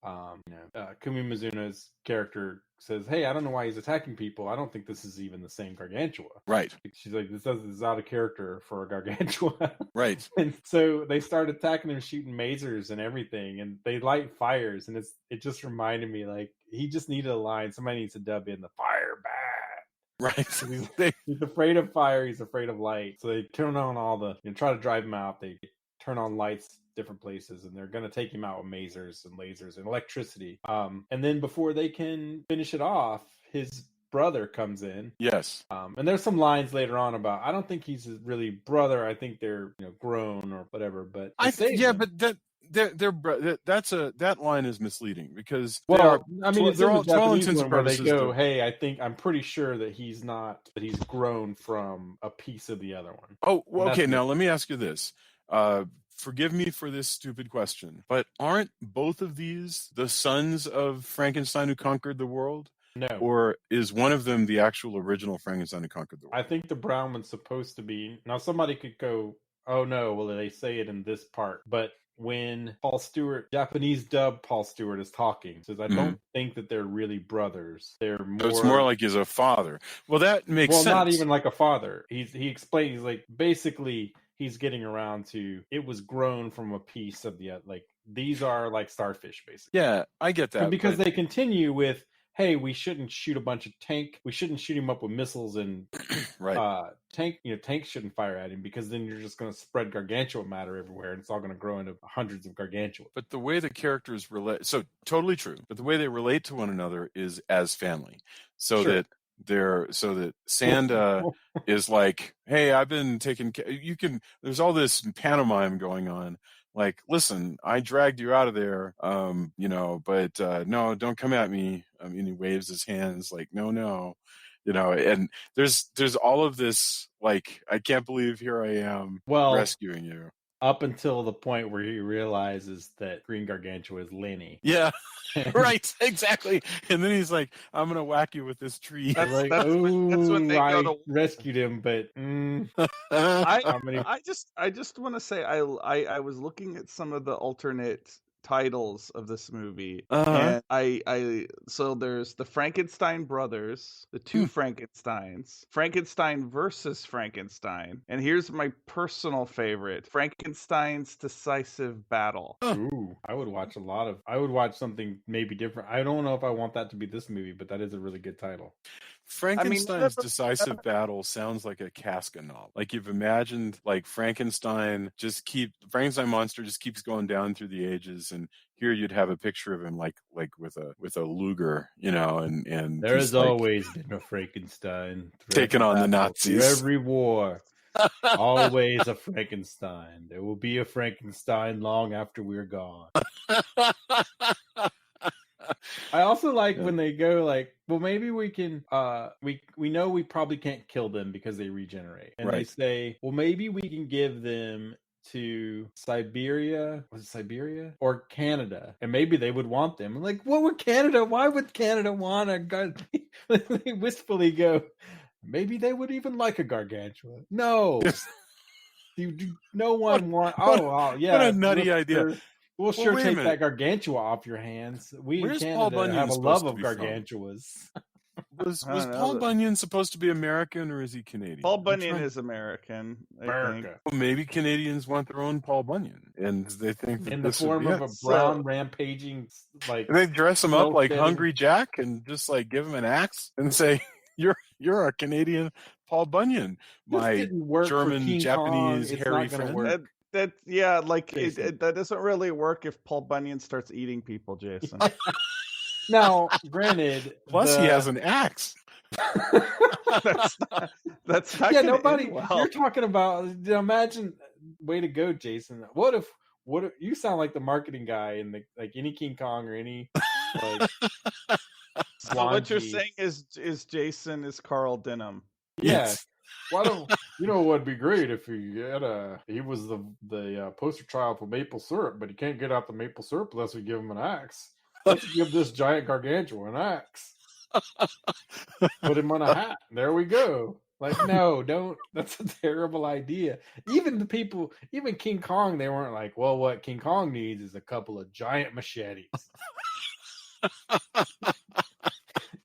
Kumi Mizuno's character says, hey, I don't know why he's attacking people. I don't think this is even the same gargantua.
Right.
She's like, this is out of character for a gargantua.
Right.
And so they start attacking him, shooting masers and everything, and they light fires. And it just reminded me, like, he just needed a line. Somebody needs to dub in the fire bad.
Right.
He's afraid of fire. He's afraid of light. So they turn on all the, try to drive him out. They turn on lights different places, and they're going to take him out with masers and lasers and electricity. And then before they can finish it off, his brother comes in.
Yes.
And there's some lines later on about, I don't think he's really brother. I think they're grown or whatever. But
that line is misleading because
it's
they're
in
all
the
12
Japanese
intents
one
and
where they
purposes.
go, hey, I'm pretty sure that he's grown from a piece of the other one.
Oh, well, okay. Now let me ask you this: forgive me for this stupid question, but aren't both of these the sons of Frankenstein who conquered the world?
No.
Or is one of them the actual original Frankenstein who conquered the world?
I think the brown one's supposed to be. Now, somebody could go, oh no, well, they say it in this part. But when Paul Stewart, Japanese dub Paul Stewart is talking, says, I don't think that they're really brothers. They're more.
So it's more like he's a father. Well, that makes sense.
Well, not even like a father. He explains, like, basically, he's getting around to, it was grown from a piece of the, like, these are like starfish, basically.
Yeah, I get that.
And because they continue with, hey, we shouldn't shoot a bunch of we shouldn't shoot him up with missiles and
right.
Tanks shouldn't fire at him because then you're just going to spread gargantua matter everywhere and it's all going to grow into hundreds of gargantua.
But the way the characters relate, so totally true, but the way they relate to one another is as family. So that Sanda is like, hey, I've been taking care, there's all this pantomime going on. Like, listen, I dragged you out of there, but no, don't come at me. I mean, he waves his hands like, no, and there's all of this, like, I can't believe here I am rescuing you.
Up until the point where he realizes that Green Gargantua is Lenny.
Yeah, right, exactly. And then he's like, I'm going to whack you with this tree.
That's when they
I rescued him, but
I just want to say I was looking at some of the alternate titles of this movie, and so there's the Frankenstein brothers, the two Frankensteins, Frankenstein versus Frankenstein, and here's my personal favorite, Frankenstein's Decisive Battle.
Ooh, I would watch something maybe different. I don't know if I want that to be this movie, but that is a really good title.
Frankenstein's Decisive Battle sounds like a Kafka novel. Like, you've imagined, like, Frankenstein monster just keeps going down through the ages, and here you'd have a picture of him like with a Luger, and
there's always been a Frankenstein
taking on the Nazis.
Every war. Always a Frankenstein. There will be a Frankenstein long after we're gone. I also like when they go like, well, maybe we can, we know we probably can't kill them because they regenerate. And they say, well, maybe we can give them to Siberia. Was it Siberia? Or Canada. And maybe they would want them. I'm like, what would Canada? Why would Canada want a gun? They wistfully go, maybe they would even like a gargantua. No. No one want. Oh, yeah.
What a nutty idea.
We'll sure take that gargantua off your hands. We in Canada have a love of gargantuas.
Was Paul Bunyan supposed to be American, or is he Canadian?
Paul Bunyan is American. I think.
Well, maybe Canadians want their own Paul Bunyan, and they think that
in the form of a brown rampaging, like,
they dress him up like Hungry Jack and just like give him an axe and say, "You're a Canadian Paul Bunyan, my German, Japanese, hairy friend."
That doesn't really work if Paul Bunyan starts eating people, Jason.
Now, granted,
plus he has an axe.
that's not
nobody. You're talking about. Imagine, way to go, Jason. What if you sound like the marketing guy in the, like, any King Kong or any. Like,
so what you're saying is Jason is Carl Denham.
Yes. Why don't what'd be great if he was the poster child for maple syrup, but he can't get out the maple syrup unless we give him an axe. Let's give this giant gargantua an axe. Put him on a hat. There we go. Like, no, don't. That's a terrible idea. Even King Kong, they weren't like, well, what King Kong needs is a couple of giant machetes.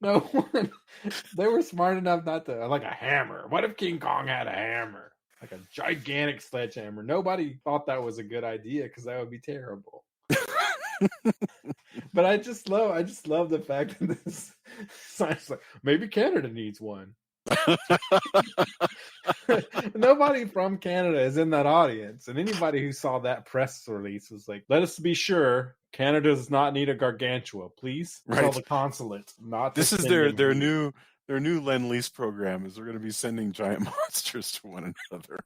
No one. They were smart enough not to, like, a hammer. What if King Kong had a hammer? Like a gigantic sledgehammer. Nobody thought that was a good idea because that would be terrible. But I just love the fact that this science, like, maybe Canada needs one. Nobody from Canada is in that audience, and anybody who saw that press release was like, let us be sure Canada does not need a gargantua. Please tell the consulate not.
This is their new Lend-Lease program, is they're going to be sending giant monsters to one another.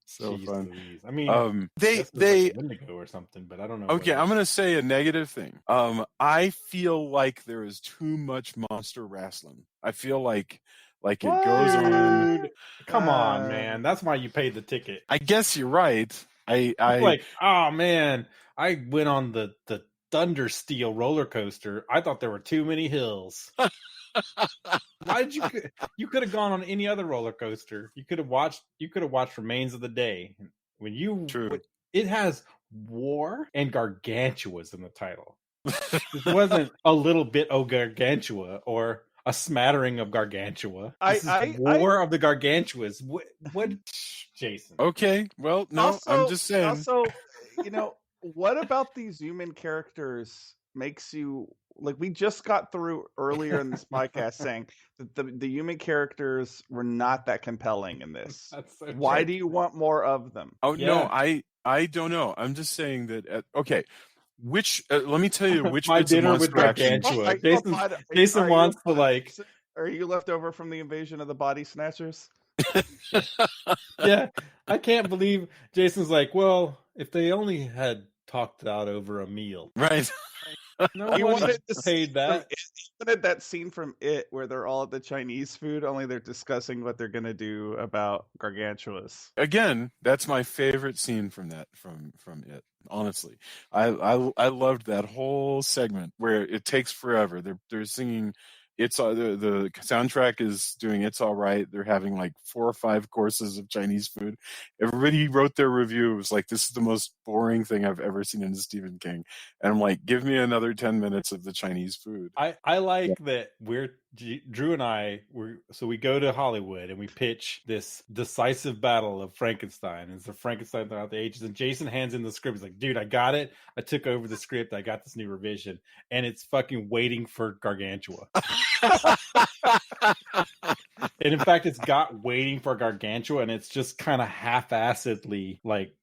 so fun.
Louise. I mean,
they
like Wendigo or something, but I don't know.
Okay, I'm going to say a negative thing. I feel like there is too much monster wrestling. I feel like it goes on.
Come on, man. That's why you paid the ticket.
I guess you're right.
Like, oh man, I went on the Thunder Steel roller coaster. I thought there were too many hills. Why did you could have gone on any other roller coaster. You could have watched Remains of the Day.
True.
It has war and Gargantuas in the title. This wasn't a little bit of Gargantua or a smattering of Gargantua. This is War of the Gargantuas. What, Jason?
Okay, well, no,
Also,
I'm just saying.
Also, what about these human characters makes you like? We just got through earlier in this podcast saying that the human characters were not that compelling in this.
That's so
Why
true.
do you want more of them?
Oh
Yeah.
no, I don't know. I'm just saying that. Okay, which let me tell you which
My
bits of
dinner with
monster action.
Gargantua. Jason wants to like.
Are you left over from the invasion of the body snatchers?
Yeah, I can't believe Jason's like, well, if they only had talked it out over a meal,
Right.
You wanted to
paid that.
You wanted that scene from It where they're all at the Chinese food, only they're discussing what they're gonna do about Gargantuas.
Again, that's my favorite scene from that from It. Honestly, I loved that whole segment where it takes forever. They're singing. It's the soundtrack is doing It's All Right. They're having like 4 or 5 courses of Chinese food. Everybody wrote their review. It was like, this is the most boring thing I've ever seen in Stephen King. And I'm like, give me another 10 minutes of the Chinese food.
I like that Drew and I so we go to Hollywood and we pitch this decisive battle of Frankenstein. It's a Frankenstein throughout the ages. And Jason hands in the script. He's like, dude, I got it. I took over the script. I got this new revision. And it's fucking Waiting for Gargantua. And in fact, it's got Waiting for Gargantua, and it's just kind of half-assedly like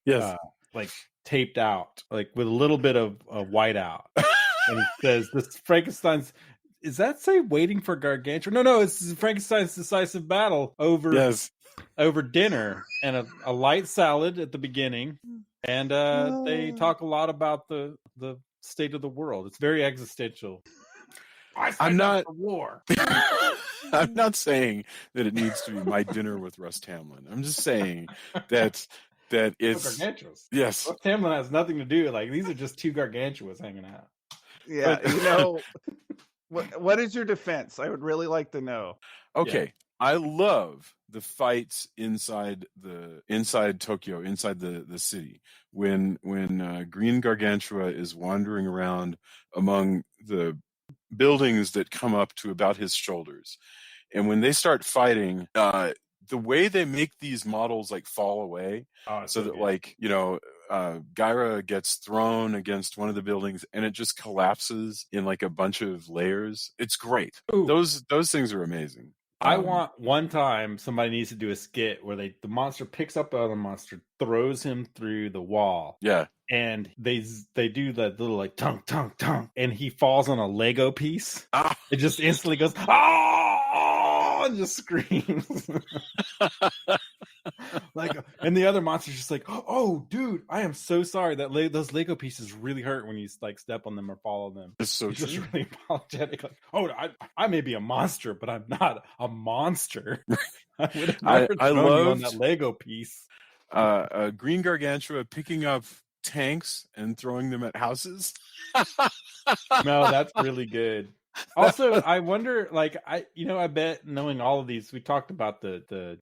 taped out, like with a little bit of white out. And it says this Frankenstein's. Is that say Waiting for Gargantua? No, it's Frankenstein's decisive battle over dinner and a light salad at the beginning, and they talk a lot about the state of the world. It's very existential. I'm not for war.
I'm not saying that it needs to be My Dinner with Russ Tamlin. I'm just saying that it's
Gargantuas.
Yes.
Russ Tamlin has nothing to do. Like, these are just 2 Gargantuas hanging out.
Yeah, what is your defense? I would really like to know.
Okay. Yeah. I love the fights inside Tokyo, inside the city, when Green Gargantua is wandering around among the buildings that come up to about his shoulders, and when they start fighting, the way they make these models like fall away, so that like Gyra gets thrown against one of the buildings and it just collapses in like a bunch of layers. It's great. Ooh. Those things are amazing.
I want one time somebody needs to do a skit where the monster picks up the other monster, throws him through the wall.
Yeah.
And they do that little like tonk, tonk, tonk, and he falls on a Lego piece. It just instantly goes, oh, and just screams. Like, and the other monster's just like, oh, dude, I am so sorry that those Lego pieces really hurt when you like step on them or follow them.
It's so
just really apologetic. Like, oh, I may be a monster, but I'm not a monster. I would have never thrown you on that Lego piece.
Green Gargantua picking up tanks and throwing them at houses.
No, that's really good. Also, I wonder, like, I bet knowing all of these, we talked about the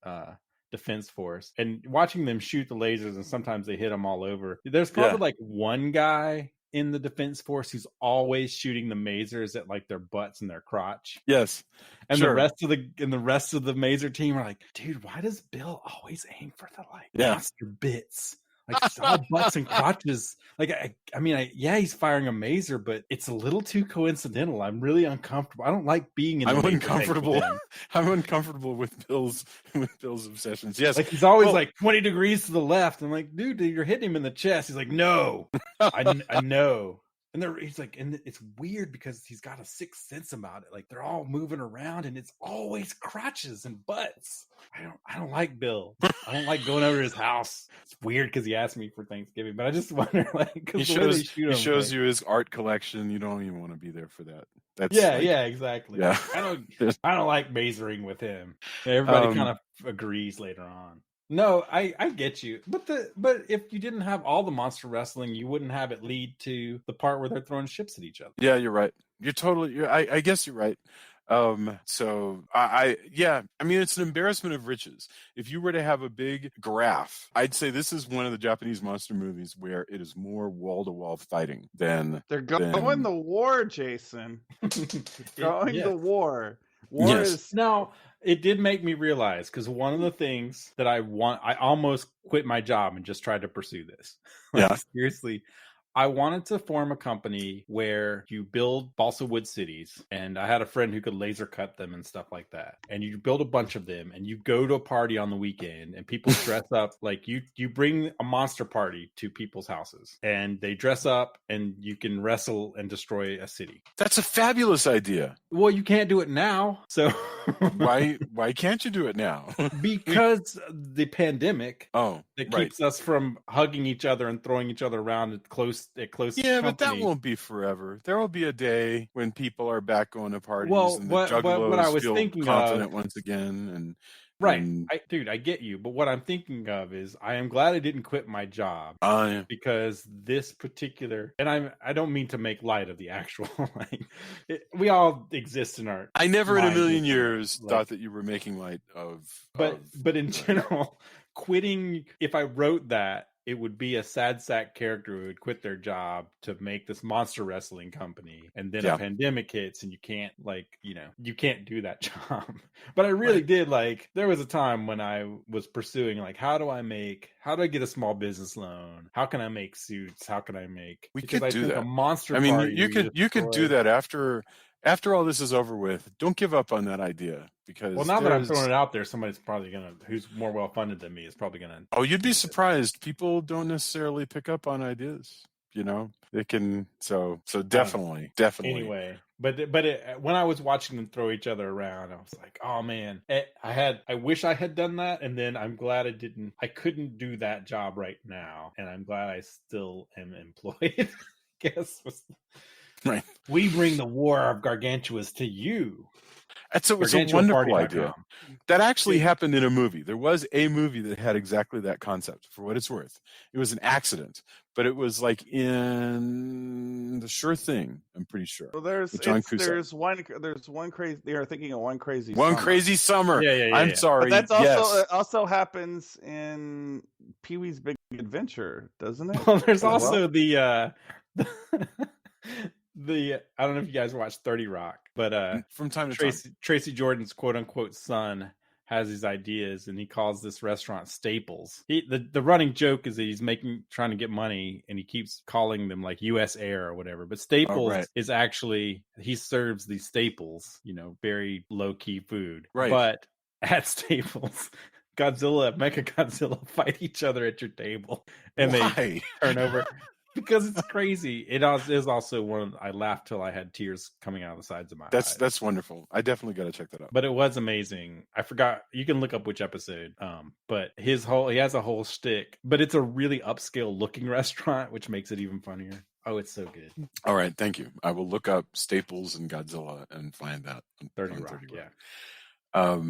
Defense Force and watching them shoot the lasers, and sometimes they hit them all over. There's probably like one guy in the Defense Force who's always shooting the masers at like their butts and their crotch.
Yes.
And the rest of the maser team are like, dude, why does Bill always aim for the like monster bits? Like, it's all butts and crotches. Like, I mean, he's firing a maser, but it's a little too coincidental. I'm really uncomfortable. I don't like being in. I'm
uncomfortable. I'm uncomfortable with Bill's obsessions. Yes,
like he's always like 20 degrees to the left. I'm like, dude, you're hitting him in the chest. He's like, no, I know. And he's like, and it's weird because he's got a sixth sense about it. Like, they're all moving around, and it's always crotches and butts. I don't like Bill. I don't like going over to his house. It's weird because he asked me for Thanksgiving, but I just wonder, like,
he shows you his art collection. You don't even want to be there for that. That's
exactly.
Yeah.
I don't like masering with him. Everybody kind of agrees later on. No, I get you, but if you didn't have all the monster wrestling, you wouldn't have it lead to the part where they're throwing ships at each other.
Yeah, you're right. I guess you're right. So yeah, I mean, it's an embarrassment of riches. If you were to have a big graph, I'd say this is one of the Japanese monster movies where it is more wall to wall fighting than
They're going the war, Jason. Going the war. War
Yes.
is
Now, it did make me realize, because one of the things that I almost quit my job and just tried to pursue this. Like,
Yeah.
seriously, I wanted to form a company where you build balsa wood cities, and I had a friend who could laser cut them and stuff like that. And you build a bunch of them, and you go to a party on the weekend, and people dress up like you bring a monster party to people's houses, and they dress up, and you can wrestle and destroy a city.
That's a fabulous idea.
Well, you can't do it now, so
Why can't you do it now?
because the pandemic
Oh,
that
right.
keeps us from hugging each other and throwing each other around at close
Yeah, but that
company.
won't be forever. There will be a day when people are back going to parties
Well,
and the
what I
juggalos
was
feel
thinking
confident
of-
once again. And
Right.
and-
I get you. But what I'm thinking of is I am glad I didn't quit my job
yeah.
because this particular, and I don't mean to make light of the actual, we all exist in our,
I never in a
mind
million
is,
years
like-
thought that you were making light of.
but in general, quitting, if I wrote that, it would be a sad sack character who would quit their job to make this monster wrestling company, and then
Yeah.
a pandemic hits and you can't you can't do that job. But I really did, there was a time when I was pursuing how do I get a small business loan? How can I make suits? How can I make
could do that.
a monster
I mean,
party
you could do that after all this is over with. Don't give up on that idea, because
Well, now that I'm throwing it out there, somebody's probably who's more well funded than me is probably gonna.
Oh, you'd be surprised. People don't necessarily pick up on ideas. They can. So definitely.
Anyway, but when I was watching them throw each other around, I was like, oh man, I wish I had done that, and then I'm glad I didn't. I couldn't do that job right now, and I'm glad I still am employed. Guess.
Right.
We bring the war of Gargantuas to you.
It's a wonderful idea. That actually happened in a movie. There was a movie that had exactly that concept. For what it's worth, it was an accident, but it was in The Sure Thing. I'm pretty sure.
Well, there's one crazy. They are thinking of One Crazy
Summer.
Yeah.
I'm sorry.
But that's also happens in Pee-wee's Big Adventure, doesn't it?
Well, there's also the I don't know if you guys watch 30 Rock, but
from time to time,
Tracy Jordan's quote unquote son has these ideas, and he calls this restaurant Staples. The running joke is that he's trying to get money, and he keeps calling them US Air or whatever. But Staples is actually, he serves these staples, very low key food.
Right.
But at Staples, Mechagodzilla fight each other at your table, and they turn over. Because it's crazy. It is also one I laughed till I had tears coming out of the sides of my eyes.
That's wonderful. I definitely got to check that out.
But it was amazing. I forgot. You can look up which episode. But he has a whole shtick. But it's a really upscale looking restaurant, which makes it even funnier. Oh, it's so good.
All right, thank you. I will look up Staples and Godzilla and find that on
30 Rock.
Yeah.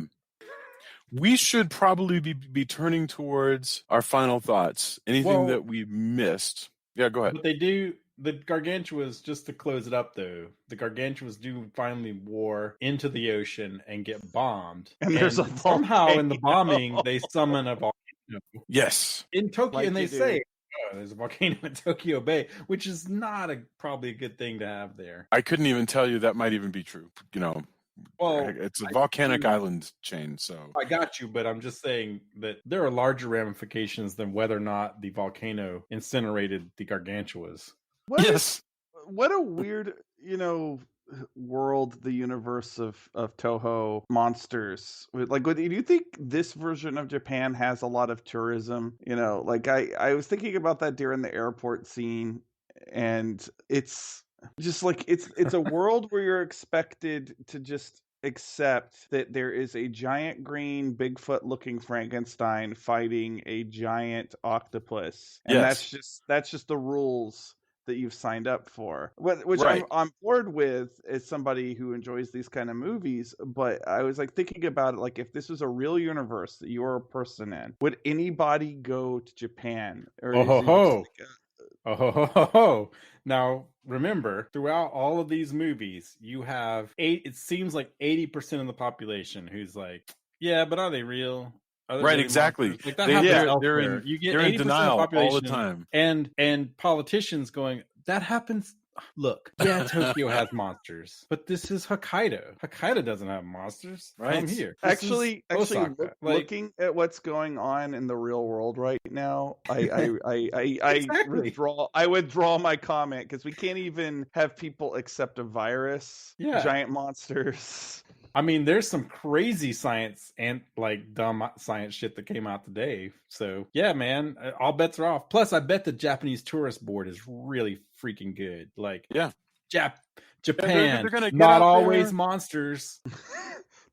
We should probably be turning towards our final thoughts. Anything that we missed? Yeah, go ahead.
But they do, the Gargantuas, just to close it up though, the Gargantuas do finally war into the ocean and get bombed.
And there's
somehow in the bombing, they summon a volcano.
Yes.
In Tokyo, and they say, there's a volcano in Tokyo Bay, which is not probably a good thing to have there.
I couldn't even tell you that might even be true. Well, it's a volcanic island chain, so
I got you, but I'm just saying that there are larger ramifications than whether or not the volcano incinerated the Gargantuas.
What a weird, world, the universe of Toho monsters. Do you think this version of Japan has a lot of tourism? I was thinking about that during the airport scene, and it's just it's a world where you're expected to just accept that there is a giant green Bigfoot looking Frankenstein fighting a giant octopus, and that's just the rules that you've signed up for, which
Right.
I'm bored with as somebody who enjoys these kind of movies. But I was like thinking about it, like if this was a real universe that you were a person in, would anybody go to Japan, or
Oh
is
ho
it just
ho.
like
Oh ho ho ho ho. Now remember, throughout all of these movies, you have it seems like 80% of the population who's like, yeah, but are they real? Are they
Right,
really
exactly.
monsters? Like that
They
happens
Yeah.
they're
elsewhere.
in
You get
they're in
80% of the
denial all the
population
time.
and politicians going, that happens. Look, yeah, Tokyo has monsters, but this is Hokkaido. Hokkaido doesn't have monsters. Come
Right.
here. This is
Actually,
Osaka. Like,
looking at what's going on in the real world right now, I
exactly.
withdraw my comment, because we can't even have people accept a virus,
Yeah.
giant monsters.
I mean, there's some crazy science and like dumb science shit that came out today. So yeah, man, all bets are off. Plus, I bet the Japanese tourist board is really freaking good. Like,
Yeah.
Japan,
they're gonna get
not
out
always
there.
monsters.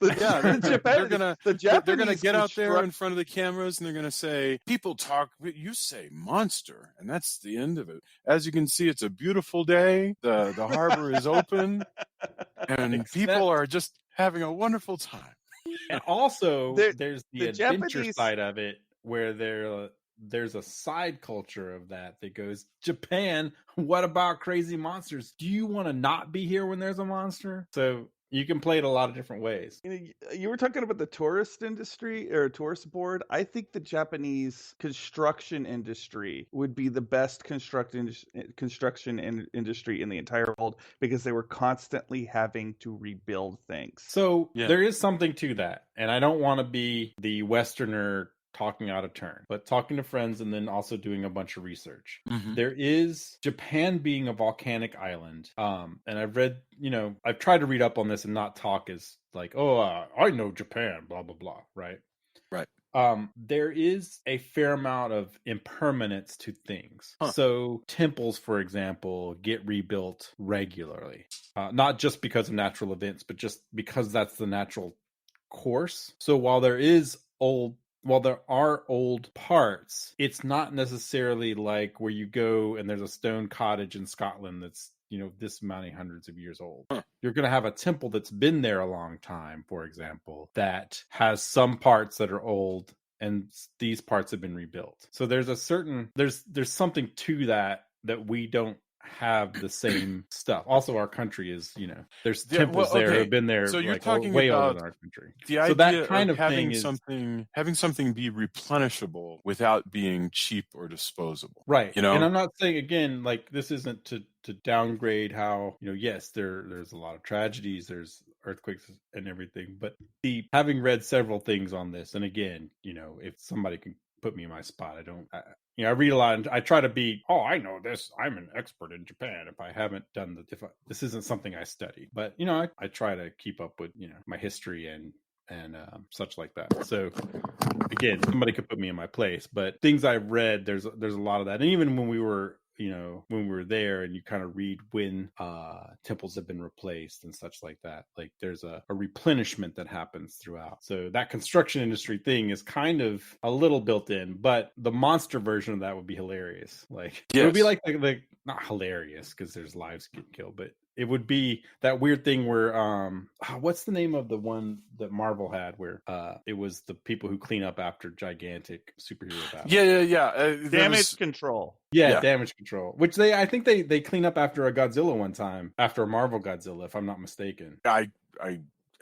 Yeah, they're gonna
the
they're gonna
Japanese
get out there
construct-
in front of the cameras and they're gonna say, "People talk. You say monster," and that's the end of it. As you can see, it's a beautiful day. The harbor is open, and people are just having a wonderful time.
And also, there's the adventure
Japanese
side of it where there's a side culture of that goes, Japan, what about crazy monsters? Do you want to not be here when there's a monster? So you can play it a lot of different ways.
You were talking about the tourist industry or tourist board. I think the Japanese construction industry would be the best construction industry in the entire world, because they were constantly having to rebuild things.
So
Yeah.
there is something to that. And I don't want to be the Westerner talking out of turn, but talking to friends and then also doing a bunch of research.
Mhm.
There is Japan being a volcanic island. And I've read, I've tried to read up on this and not talk as like, I know Japan, blah, blah, blah. Right.
Right.
There is a fair amount of impermanence to things.
Huh.
So temples, for example, get rebuilt regularly, not just because of natural events, but just because that's the natural course. So while there are old parts, it's not necessarily like where you go and there's a stone cottage in Scotland that's, this many hundreds of years old.
Huh.
You're going to have a temple that's been there a long time, for example, that has some parts that are old and these parts have been rebuilt. So there's there's something to that we don't have the same stuff. Also, our country is, there's temples there who have been there.
So you're
like,
talking
way
about
older than our country.
the
So
idea
that kind
of
of
having
thing is
having something be replenishable without being cheap or disposable.
right.
And
I'm not saying, again, like, this isn't to downgrade how, yes, there's a lot of tragedies, there's earthquakes and everything, but having read several things on this, and again, if somebody can put me in my spot, I read a lot and I try to be, I know this, I'm an expert in Japan. If I haven't done this isn't something I study, but I try to keep up with my history and such like that. So again, somebody could put me in my place, but things I've read, there's a lot of that. And even when we were there and you kind of read when temples have been replaced and such like that, like there's a replenishment that happens throughout. So that construction industry thing is kind of a little built in, but the monster version of that would be hilarious. Like, it would be like not hilarious because there's lives getting killed, but it would be that weird thing where what's the name of the one that Marvel had where it was the people who clean up after gigantic superhero battles?
Yeah.
Damage control.
Yeah, damage control. Which I think they clean up after a Godzilla one time, after a Marvel Godzilla, if I'm not mistaken.
I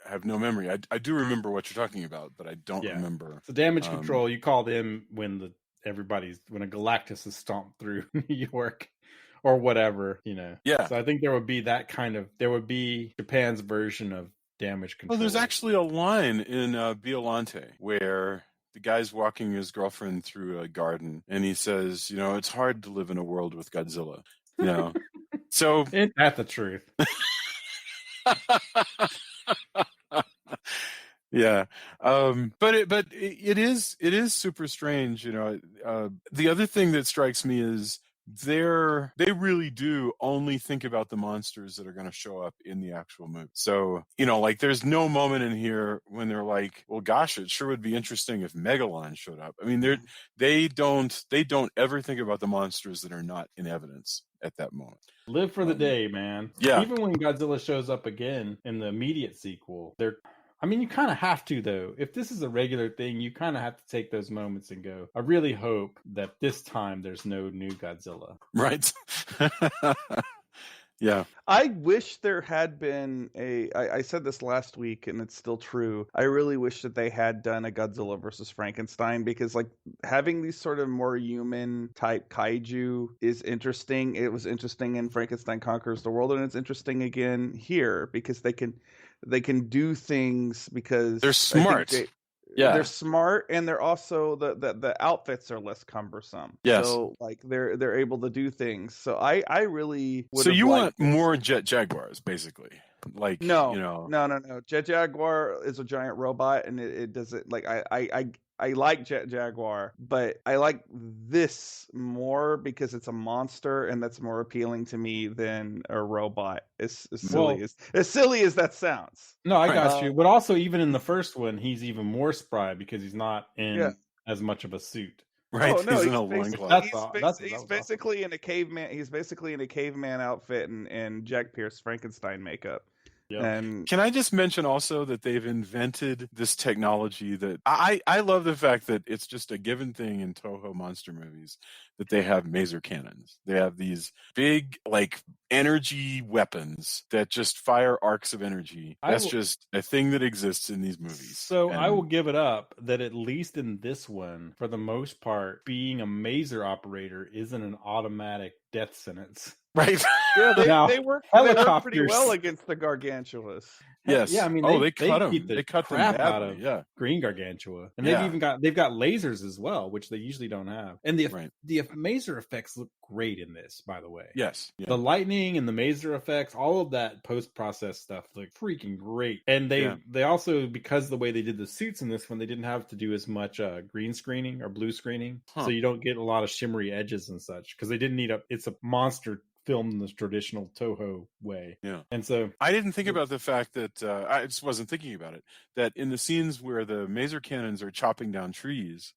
have no memory. I do remember what you're talking about, but I don't remember.
So damage control, you call them when a Galactus is stomped through New York or whatever,
Yeah.
So I think there would be Japan's version of damage control.
Well, there's actually a line in Violante where the guy's walking his girlfriend through a garden and he says, it's hard to live in a world with Godzilla. So
isn't that the truth?
Yeah. But it is super strange. The other thing that strikes me is they really do only think about the monsters that are going to show up in the actual movie. So, like there's no moment in here when they're like, well, gosh, it sure would be interesting if Megalon showed up. I mean, they don't ever think about the monsters that are not in evidence at that moment.
Live for the day, man.
Yeah.
Even when Godzilla shows up again in the immediate sequel, you kind of have to, though. If this is a regular thing, you kind of have to take those moments and go, I really hope that this time there's no new Godzilla.
Right. Yeah.
I wish there had been I said this last week and it's still true. I really wish that they had done a Godzilla versus Frankenstein, because like having these sort of more human type kaiju is interesting. It was interesting in Frankenstein Conquers the World, and it's interesting again here because they can do things because
they're smart. Yeah,
they're smart, and they're also the outfits are less cumbersome.
Yes.
So like they're able to do things. So I really would.
So you want more Jet Jaguars, basically? Like
no. Jet Jaguar is a giant robot, and it doesn't like I like Jet Jaguar, but I like this more because it's a monster, and that's more appealing to me than a robot. As silly as that sounds.
No, I got you. But also, even in the first one, he's even more spry because he's not in as much of a suit.
Right.
Oh no,
he's in a loincloth.
He's basically in a caveman. He's basically in a caveman outfit and Jack Pierce Frankenstein makeup.
Yep.
And
can I just mention also that they've invented this technology that I love the fact that it's just a given thing in Toho monster movies that they have maser cannons. They have these big like energy weapons that just fire arcs of energy. That's just a thing that exists in these movies.
So I will give it up that at least in this one, for the most part, being a maser operator isn't an automatic death sentence.
Right.
Yeah, they work pretty well against the Gargantuas.
Yes.
Yeah, I mean,
they cut them.
They
cut
the
crap
crap out of Green Gargantua, and they've got lasers as well, which they usually don't have. And the maser effects look great in this, by the way.
Yes. Yeah.
The lightning and the maser effects, all of that post-process stuff look freaking great. And they also, because the way they did the suits in this one, they didn't have to do as much green screening or blue screening, so you don't get a lot of shimmery edges and such, because they didn't need it's a monster filmed in this traditional Toho way.
Yeah.
And so
I didn't think about the fact that I just wasn't thinking about it, that in the scenes where the maser cannons are chopping down trees,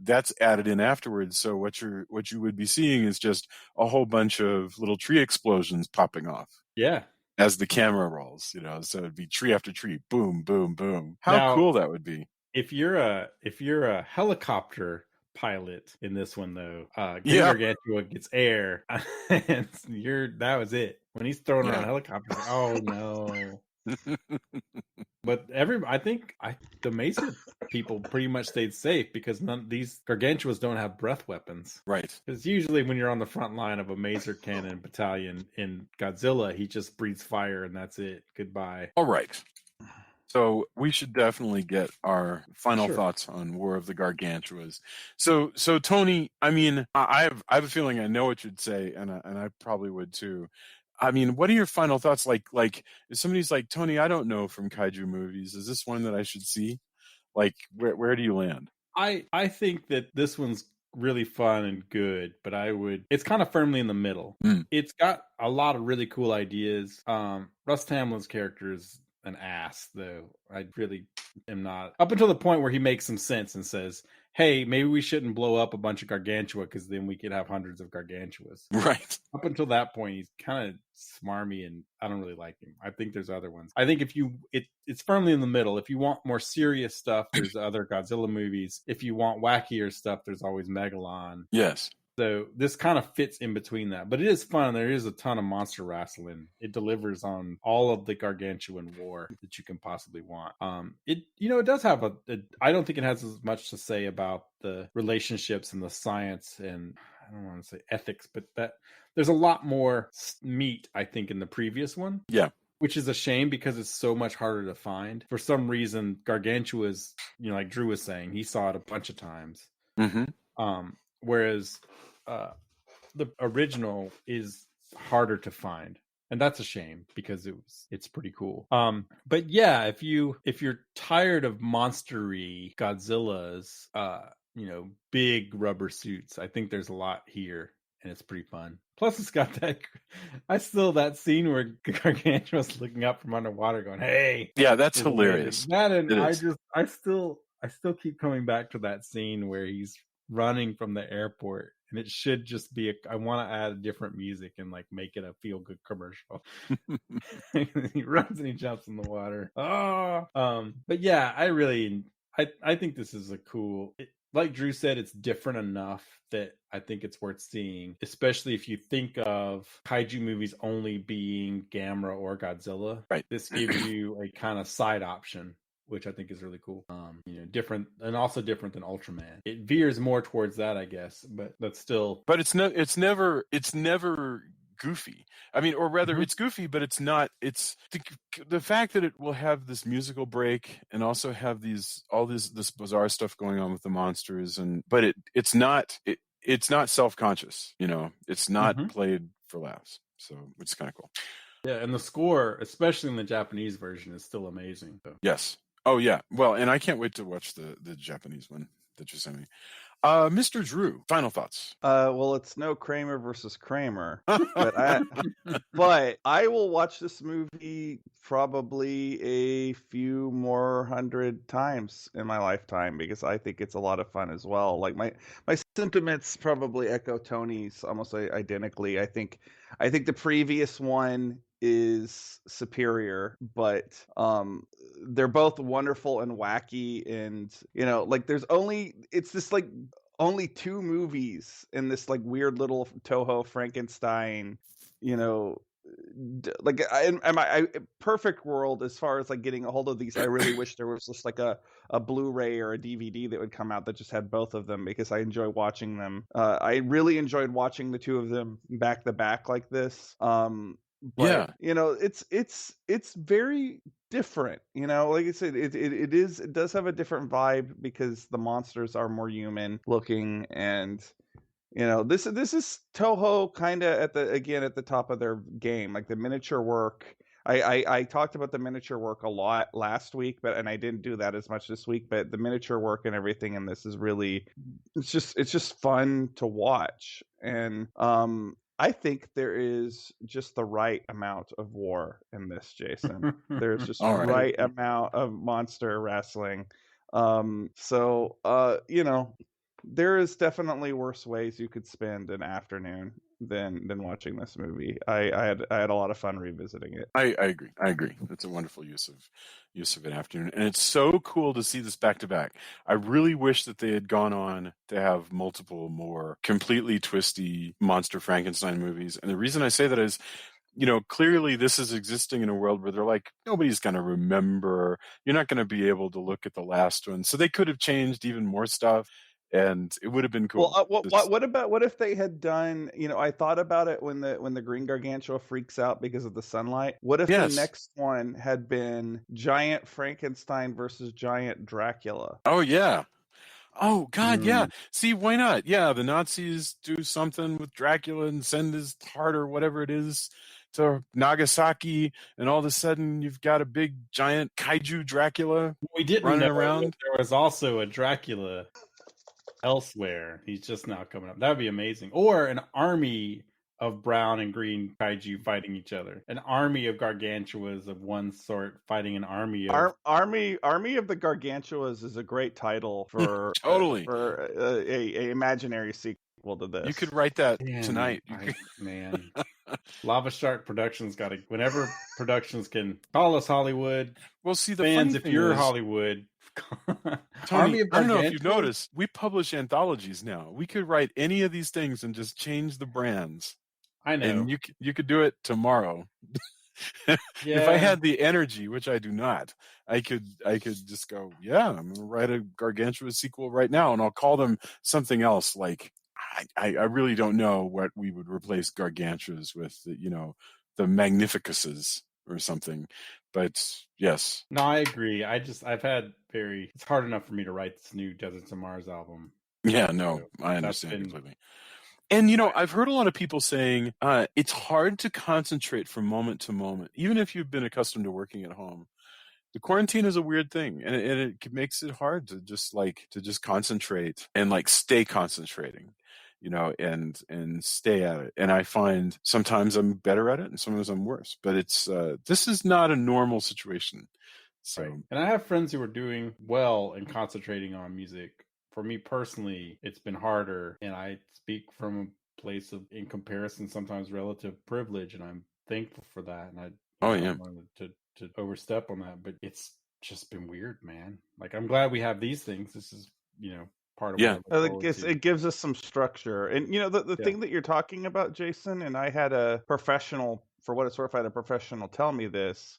that's added in afterwards. So what you would be seeing is just a whole bunch of little tree explosions popping off.
Yeah.
As the camera rolls, so it'd be tree after tree, boom, boom, boom. How cool that would be.
If you're a helicopter pilot in this one, though, Gargantua gets air, and that was it. When he's throwing around helicopters, oh no. But I think the Maser people pretty much stayed safe because none of these Gargantuas don't have breath weapons.
Right.
Because usually when you're on the front line of a Maser cannon battalion in Godzilla, he just breathes fire and that's it. Goodbye.
All right. So we should definitely get our final thoughts on War of the Gargantuas. So Tony, I mean, I have a feeling I know what you'd say, and I probably would too. I mean, what are your final thoughts? Like if somebody's like, Tony, I don't know from kaiju movies, is this one that I should see? Like, where do you land?
I think that this one's really fun and good, but it's kind of firmly in the middle. It's got a lot of really cool ideas. Russ Tamlin's character is an ass, though. I really am not, up until the point where he makes some sense and says, hey, maybe we shouldn't blow up a bunch of Gargantua because then we could have hundreds of Gargantuas.
Right.
Up until that point, he's kind of smarmy and I don't really like him. I think there's other ones. I think it's firmly in the middle. If you want more serious stuff, there's other Godzilla movies. If you want wackier stuff, there's always Megalon.
Yes. So
this kind of fits in between that, but it is fun. There is a ton of monster wrestling. It delivers on all of the gargantuan war that you can possibly want. It does have I don't think it has as much to say about the relationships and the science and I don't want to say ethics, but that there's a lot more meat, I think, in the previous one.
Yeah.
Which is a shame because it's so much harder to find. For some reason, Gargantua's, like Drew was saying, he saw it a bunch of times.
Mm-hmm.
Whereas the original is harder to find, and that's a shame because it's pretty cool. But yeah, if you're tired of monstery Godzilla's, big rubber suits, I think there's a lot here. and it's pretty fun. Plus, it's got that scene where Gargantua's looking up from underwater, going, "Hey!"
Yeah, that's
is
hilarious.
amazing. That, and
It is.
I still keep coming back to that scene where he's running from the airport, and it should just be I want to add different music and like make it a feel good commercial. He runs and he jumps in the water. But yeah, I think this is a cool. Like Drew said, it's different enough that I think it's worth seeing, especially if you think of kaiju movies only being Gamera or Godzilla.
Right.
This gives you a kind of side option, which I think is really cool. Different, and also different than Ultraman. It veers more towards that, I guess, but that's still.
But it's never goofy. I mean, or rather, it's goofy, but it's not. It's the fact that it will have this musical break and also have this bizarre stuff going on with the monsters, but it's not self-conscious. It's not played for laughs. So it's kind of cool.
Yeah, and the score, especially in the Japanese version, is still amazing. So.
Yes. Oh yeah. Well, and I can't wait to watch the Japanese one that you sent me. Mr. Drew, final thoughts.
Well, it's no Kramer versus Kramer, but I will watch this movie probably a few more hundred times in my lifetime because I think it's a lot of fun as well. Like my sentiments probably echo Tony's almost identically. I think the previous one is superior, but they're both wonderful and wacky, and it's this like only two movies in this like weird little Toho Frankenstein, like in my perfect world as far as like getting a hold of these. I really wish there was just like a Blu-ray or a DVD that would come out that just had both of them because I enjoy watching them. I really enjoyed watching the two of them back to back like this. But it's very different. Like I said, it does have a different vibe because the monsters are more human looking, and this is Toho kind of at the top of their game. Like the miniature work. I talked about the miniature work a lot last week, and I didn't do that as much this week. But the miniature work and everything in this is really, it's just fun to watch. And I think there is just the right amount of war in this, Jason. There's just right amount of monster wrestling. There is definitely worse ways you could spend an afternoon than watching this movie. I had a lot of fun revisiting it.
I agree. It's a wonderful use of an afternoon, and it's so cool to see this back to back. I really wish that they had gone on to have multiple more completely twisty monster Frankenstein movies. And the reason I say that is, clearly this is existing in a world where they're like, nobody's going to remember. You're not going to be able to look at the last one. So they could have changed even more stuff. And it would have been cool.
Well, what if they had done? I thought about it when the Green Gargantua freaks out because of the sunlight. What if the next one had been Giant Frankenstein versus Giant Dracula?
Oh yeah. Oh God, yeah. See, why not? Yeah, the Nazis do something with Dracula and send his heart or whatever it is to Nagasaki, and all of a sudden you've got a big giant kaiju Dracula.
We didn't
running
know
around.
There was also a Dracula elsewhere. He's just now coming up. That would be amazing. Or an army of brown and green kaiju fighting each other. An army of Gargantuas of one sort fighting an army of
army of the Gargantuas is a great title for
totally
for a imaginary sequel to this.
You could write that tonight.
Man. Lava Shark Productions got to, whenever productions can call us Hollywood.
Well, see, the
fans, if you're Hollywood,
Tony, I don't know if you've noticed, we publish anthologies now. We could write any of these things and just change the brands.
I know.
And you could do it tomorrow.
Yeah.
If I had the energy, which I do not, I could just go, yeah, I'm going to write a Gargantua sequel right now, and I'll call them something else. Like, I really don't know what we would replace Gargantuas with, the Magnificuses or something. But yes.
No, I agree. It's hard enough for me to write this new Deserts of Mars album.
Yeah, no, I understand completely. And, I've heard a lot of people saying it's hard to concentrate from moment to moment, even if you've been accustomed to working at home. The quarantine is a weird thing, and it makes it hard to just concentrate and stay concentrating. and stay at it. And I find sometimes I'm better at it and sometimes I'm worse, but it's this is not a normal situation. So
Right. And I have friends who are doing well and concentrating on music. For me personally, it's been harder, and I speak from a place of, in comparison, sometimes relative privilege, and I'm thankful for that. And I don't want to overstep on that, but it's just been weird, man. Like, I'm glad we have these things. This is, part of what I look forward to.
It gives us some structure. And the thing that you're talking about, Jason, and I had a professional, for what it's worth, I had a professional tell me this.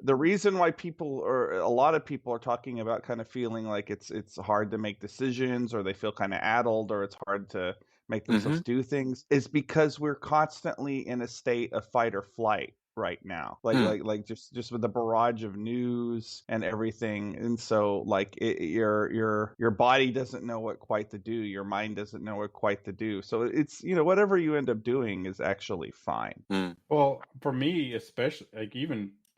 The reason why a lot of people are talking about kind of feeling like it's hard to make decisions, or they feel kind of addled, or it's hard to make themselves do things, is because we're constantly in a state of fight or flight right now, like just with the barrage of news and everything. And so like your body doesn't know what quite to do, your mind doesn't know what quite to do, so it's whatever you end up doing is actually fine.
Well, for me, especially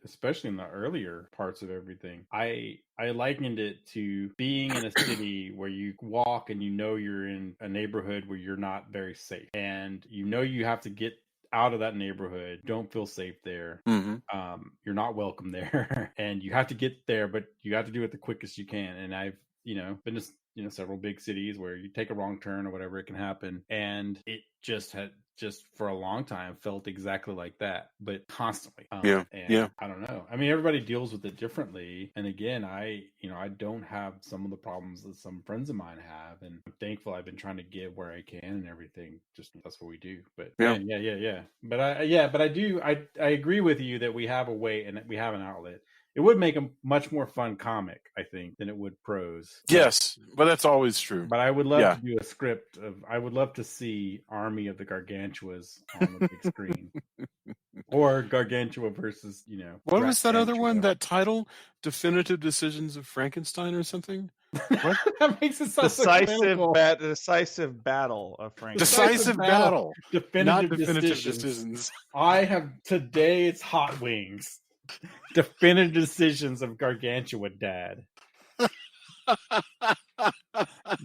especially in the earlier parts of everything, I likened it to being in a city where you walk and you're in a neighborhood where you're not very safe, and you have to get out of that neighborhood, don't feel safe there. You're not welcome there, and you have to get there, but you have to do it the quickest you can. And I've been to several big cities where you take a wrong turn or whatever, it can happen, and it just for a long time felt exactly like that, but constantly. I don't know. I mean, everybody deals with it differently, and again, I don't have some of the problems that some friends of mine have, and I'm thankful. I've been trying to give where I can and everything. Just that's what we do. But yeah. But I agree with you that we have a way and we have an outlet. It would make a much more fun comic, I think, than it would prose.
Yes, but that's always true.
But I would love to do a script I would love to see Army of the Gargantuas on the big screen. Or Gargantua versus,
What was that other one? That title? Definitive Decisions of Frankenstein or something? What?
That makes it sound
decisive battle of Frankenstein.
Decisive battle.
Definitive
decisions.
Today it's hot wings. Definitive Decisions of Gargantua Dad.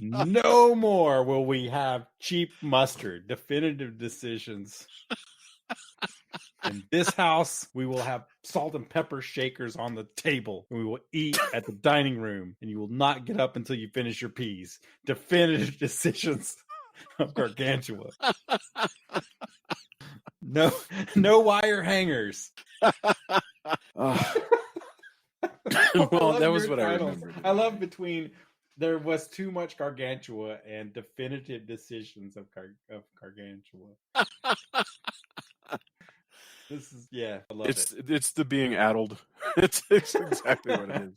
No more will we have cheap mustard. Definitive decisions. In this house, we will have salt and pepper shakers on the table. And we will eat at the dining room. And you will not get up until you finish your peas. Definitive Decisions of Gargantua. No wire hangers.
Well, that was what I remembered.
I love between there was too much Gargantua and Definitive Decisions of Gargantua. This is I love it.
It's the being addled. It's exactly what it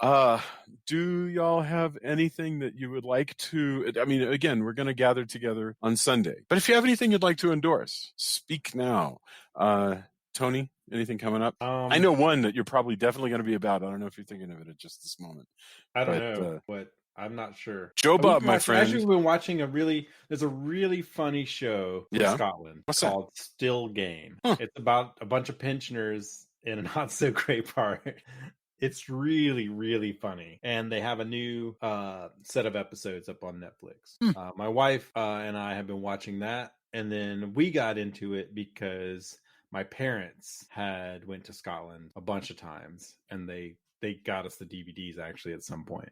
is. Do y'all have anything that you would like to? I mean, again, we're going to gather together on Sunday. But if you have anything you'd like to endorse, speak now. Tony, anything coming up? I know one that you're probably definitely going to be about. I don't know if you're thinking of it at just this moment.
I don't know, but I'm not sure.
Joe Bob, my friend.
Actually, we've been watching there's a really funny show from Scotland called Still Game. Huh. It's about a bunch of pensioners in a not so great part. It's really, really funny. And they have a new set of episodes up on Netflix. My wife and I have been watching that. And then we got into it because my parents had went to Scotland a bunch of times, and they got us the DVDs actually at some point,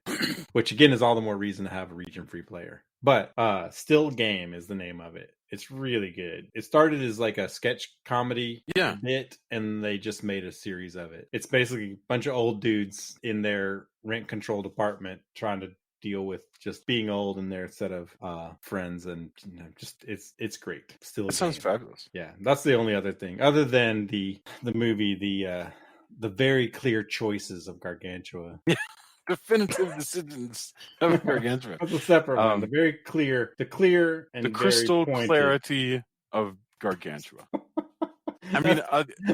which again is all the more reason to have a region-free player. But Still Game is the name of it. It's really good. It started as like a sketch comedy bit, and they just made a series of it. It's basically a bunch of old dudes in their rent-controlled apartment trying to deal with just being old and their set of friends, and just it's great. Still,
that sounds fabulous.
Yeah, that's the only other thing other than the movie, the very clear choices of Gargantua.
Definitive Decisions of Gargantua.
That's a separate one. The clear and
the crystal clarity of Gargantua. I mean,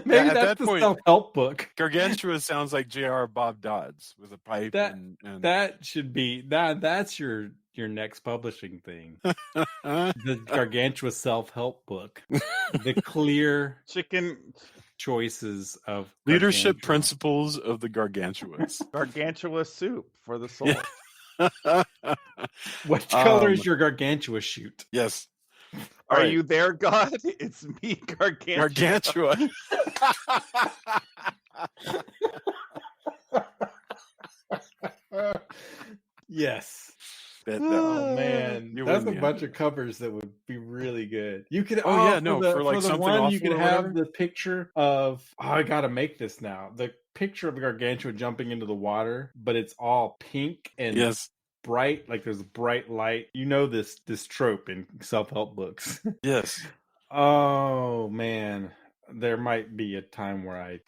maybe
at
that's
that
the
point,
self-help book.
Gargantua sounds like J.R. Bob Dodds with a pipe.
That should be that's your next publishing thing. The Gargantua self-help book. The clear choices of
leadership principles of the Gargantuas.
Gargantua soup for the soul.
What color is your Gargantua shoot?
Yes.
Are
right.
you there, God? It's me, Gargantua.
Gargantua.
Yes.
That-
Man,
You
that's
win
a
the
bunch
end.
of covers that would be really good. You could
for like
for the
something
one you
awful
could
or
have
whatever?
the picture of I gotta make this now. The picture of Gargantua jumping into the water, but it's all pink and
Yes.
bright, like there's bright light. You know this trope in self-help books.
Yes.
Oh man, there might be a time where I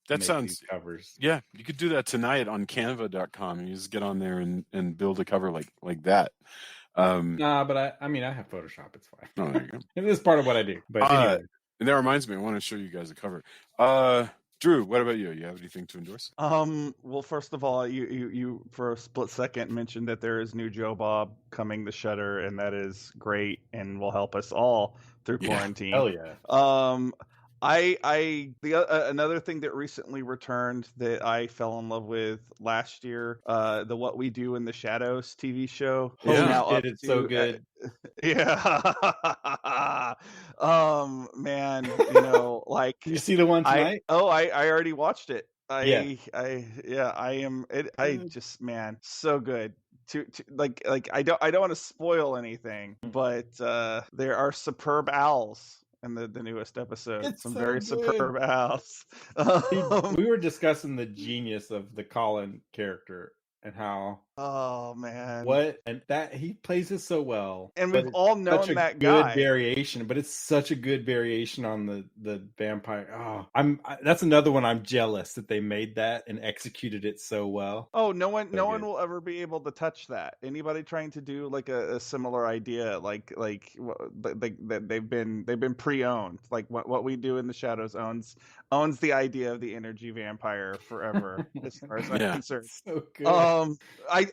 That
make
sounds
these covers.
Yeah, you could do that tonight on canva.com. You just get on there and build a cover like that.
Nah, but I mean I have Photoshop. It's fine.
Oh, there you go.
It is part of what I do. But anyway.
And that reminds me, I want to show you guys a cover. Drew, what about you? You have anything to endorse?
Well, first of all, you for a split second mentioned that there is new Joe Bob coming to Shudder, and that is great and will help us all through quarantine.
Hell yeah.
Another thing that recently returned that I fell in love with last year, the What We Do in the Shadows TV show.
Holy
is now
shit,
up
it's
to,
so good.
Yeah. Man, like
Did you see the one tonight?
I already watched it.
Yeah.
I just, man, so good. To like I don't want to spoil anything, but there are superb owls in the newest episode.
It's
Some
so
very
good.
superb owls.
We were discussing the genius of the Colin character and how
Oh man,
and that he plays it so well,
and
but
we've
it's
all
such
known
a
that
good
guy.
variation. But it's such a good variation on the vampire. That's another one I'm jealous that they made that and executed it so well.
Oh, no one
good.
will ever be able to touch that. Anybody trying to do like a similar idea, like they've been pre-owned. Like what we do in the shadows owns the idea of the energy vampire forever, as far as I'm
Yeah.
concerned.
So good.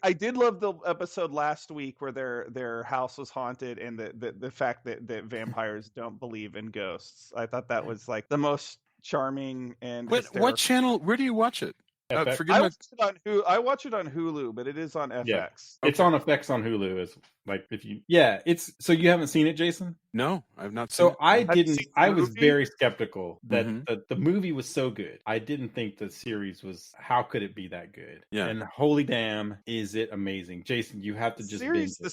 I did love the episode last week where their house was haunted, and the fact that vampires don't believe in ghosts. I thought that was like the most charming and
What channel? Where do you watch it?
FX.
I watch it on I watch it on Hulu, but it is on FX.
Yeah. It's on FX on Hulu. Is like if you it's so you haven't seen it, Jason?
No, I've not seen it.
I
Have you
didn't.
seen the
I was
movie?
very skeptical that
Mhm.
the movie was so good. I didn't think the series was. How could it be that good?
Yeah.
And holy damn, is it amazing, Jason? You have to just binge it.
The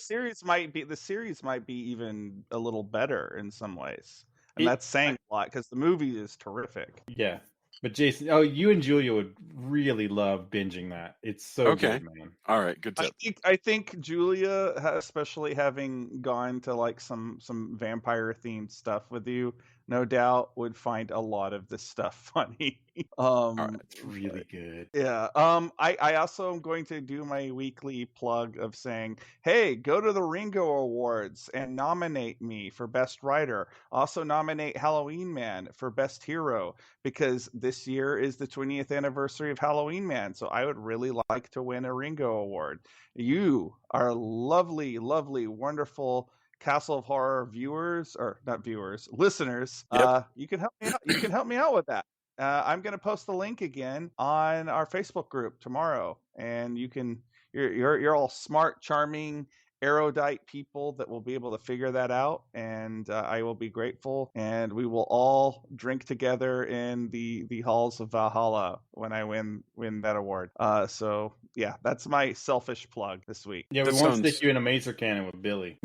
series might be even a little better in some ways, and that's saying a lot because the movie is terrific.
Yeah. But Jason, you and Julia would really love binging that. It's so
Okay.
good, man.
All right, good tip.
I think Julia, especially having gone to like some vampire themed stuff with you, no doubt would find a lot of this stuff funny.
It's really good.
Yeah. I also am going to do my weekly plug of saying, hey, go to the Ringo Awards and nominate me for Best Writer. Also nominate Halloween Man for Best Hero, because this year is the 20th anniversary of Halloween Man. So I would really like to win a Ringo Award. You are lovely, lovely, wonderful Castle of Horror viewers, or not viewers, listeners.
Yep.
You can help me out. You can help me out with that. I'm going to post the link again on our Facebook group tomorrow, and you can. You're all smart, charming, erudite people that will be able to figure that out, and I will be grateful, and we will all drink together in the halls of Valhalla when I win that award. So yeah, that's my selfish plug this week.
Yeah, we
That
won't
sounds-
stick you in a mazer cannon with Billy.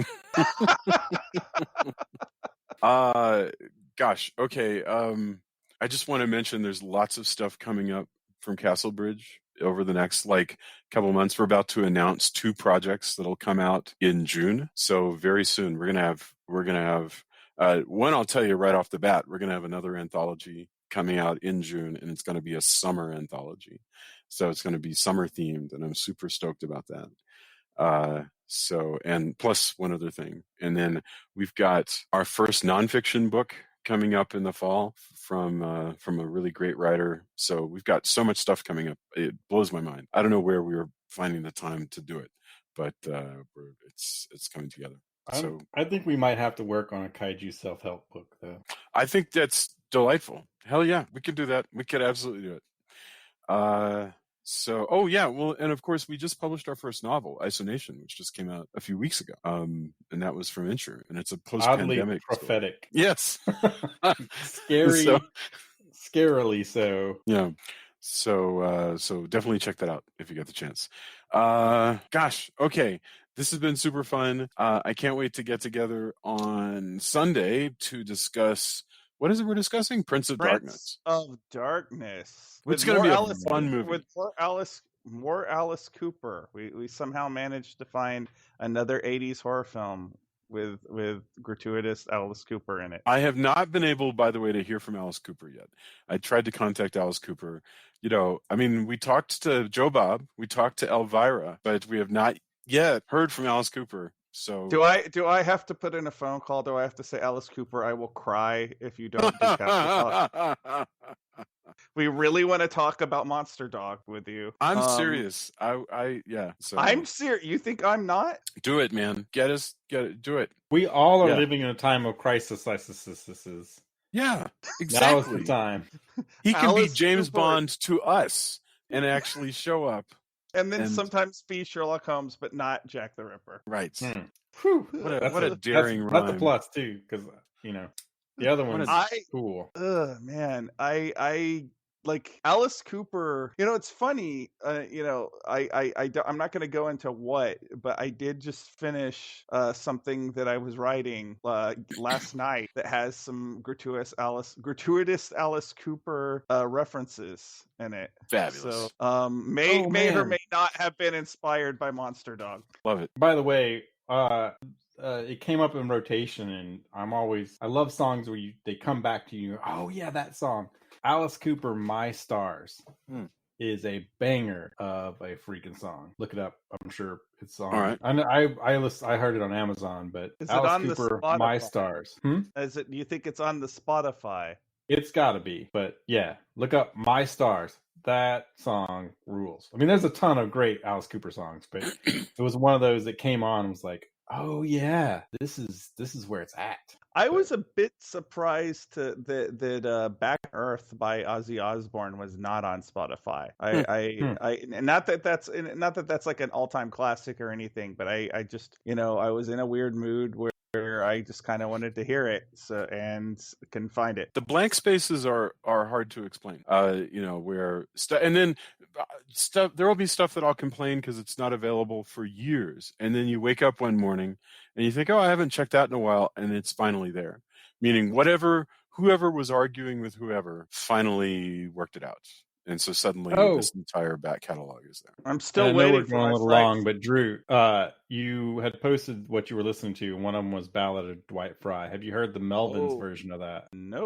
Gosh, okay. I just want to mention there's lots of stuff coming up from Castlebridge over the next couple months. We're about to announce 2 projects that'll come out in June. So very soon we're gonna have one. I'll tell you right off the bat, we're gonna have another anthology coming out in June, and it's gonna be a summer anthology. So it's gonna be summer themed, and I'm super stoked about that. So, and plus one other thing, and then we've got our first nonfiction book coming up in the fall from a really great writer. So we've got so much stuff coming up. It blows my mind. I don't know where we were finding the time to do it, but it's coming together. So
I think we might have to work on a kaiju self-help book, though.
I think that's delightful. Hell yeah, we could do that. We could absolutely do it. So, oh yeah, well, and of course, we just published our first novel, Isolation, which just came out a few weeks ago, and that was from Insure, and it's a
Oddly
post-pandemic story.
prophetic.
Yes,
Scary,
So-
scarily so.
yeah. So definitely check that out if you get the chance. Gosh, okay. This has been super fun. I can't wait to get together on Sunday to discuss what is it we're discussing? Prince of Darkness.
Prince of Darkness.
It's
With
gonna
more
be a
Alice,
fun movie.
With more Alice Cooper. We somehow managed to find another 80s horror film with gratuitous Alice Cooper in it.
I have not been able, by the way, to hear from Alice Cooper yet. I tried to contact Alice Cooper. You know, I mean, we talked to Joe Bob, we talked to Elvira, but we have not yet heard from Alice Cooper. So
Do I have to put in a phone call? Do I have to say, Alice Cooper, I will cry if you don't do Captain Talk? We really want to talk about Monster Dog with you.
I'm serious. Yeah. So
I'm serious. You think I'm not?
do it, man. Get it. Do it.
We all are
Yeah.
living in a time of crisis.
Yeah,
Now is the
exactly.
time.
He can
Alice
be James
Cooper.
Bond to us and actually show up.
And then
And-
sometimes be Sherlock Holmes, but not Jack the Ripper.
Right.
Whew.
What a daring
That's a
rhyme.
plus too, because the other one's
I-
cool.
Man, I like Alice Cooper. You know, it's funny. I'm not going to go into what, but I did just finish something that I was writing last night that has some gratuitous Alice Cooper references in it.
Fabulous.
So, may or
man.
may not have been inspired by Monster Dog.
Love it.
By the way, it came up in rotation, and I love songs where they come back to you. Oh yeah, that song. Alice Cooper, My Stars, is a banger of a freaking song. Look it up. I'm sure it's on.
All right.
I heard it on Amazon, but
Is it
Alice
on the
Cooper, My
Spotify?
Stars.
Do you think it's on the Spotify?
It's got to be, but yeah, look up My Stars. That song rules. I mean, there's a ton of great Alice Cooper songs, but it was one of those that came on and was like, oh yeah, this is where it's at.
I was a bit surprised that Back on Earth by Ozzy Osbourne was not on Spotify. And not that that's like an all-time classic or anything, but I just, I was in a weird mood where I just kind of wanted to hear it, and couldn't find it.
The blank spaces are hard to explain. Where and then stuff, there will be stuff that I'll complain because it's not available for years, and then you wake up one morning and you think, oh, I haven't checked that in a while, and it's finally there. Meaning whoever was arguing with whoever finally worked it out. And so suddenly this entire back catalog is there.
I'm still
I know
waiting
we're
for
going
my
a little
Friday.
long, but Drew, you had posted what you were listening to, and one of them was Ballad of Dwight Fry. Have you heard the Melvins version of that?
No,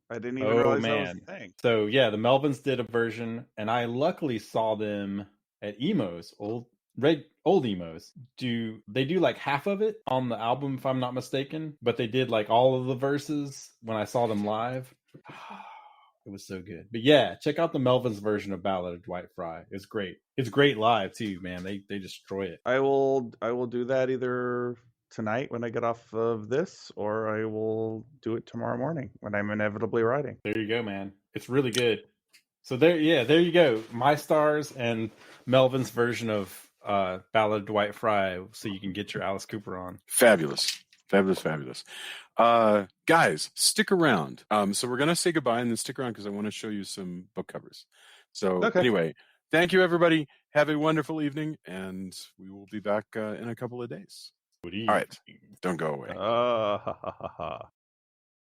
I didn't even realize that was a thing.
So yeah, the Melvins did a version, and I luckily saw them at Emos, old Emos. They do like half of it on the album, if I'm not mistaken, but they did like all of the verses when I saw them live. It was so good. But yeah, check out the Melvins version of Ballad of Dwight Fry. It's great. It's great live too, man. They destroy it.
I will do that either tonight when I get off of this, or I will do it tomorrow morning when I'm inevitably writing.
There you go, man. It's really good. So there you go. My Stars and Melvin's version of Ballad of Dwight Fry, so you can get your Alice Cooper on.
Fabulous. Guys, stick around. So we're going to say goodbye and then stick around because I want to show you some book covers. So Anyway, thank you, everybody. Have a wonderful evening, and we will be back in a couple of days. All right. Don't go away.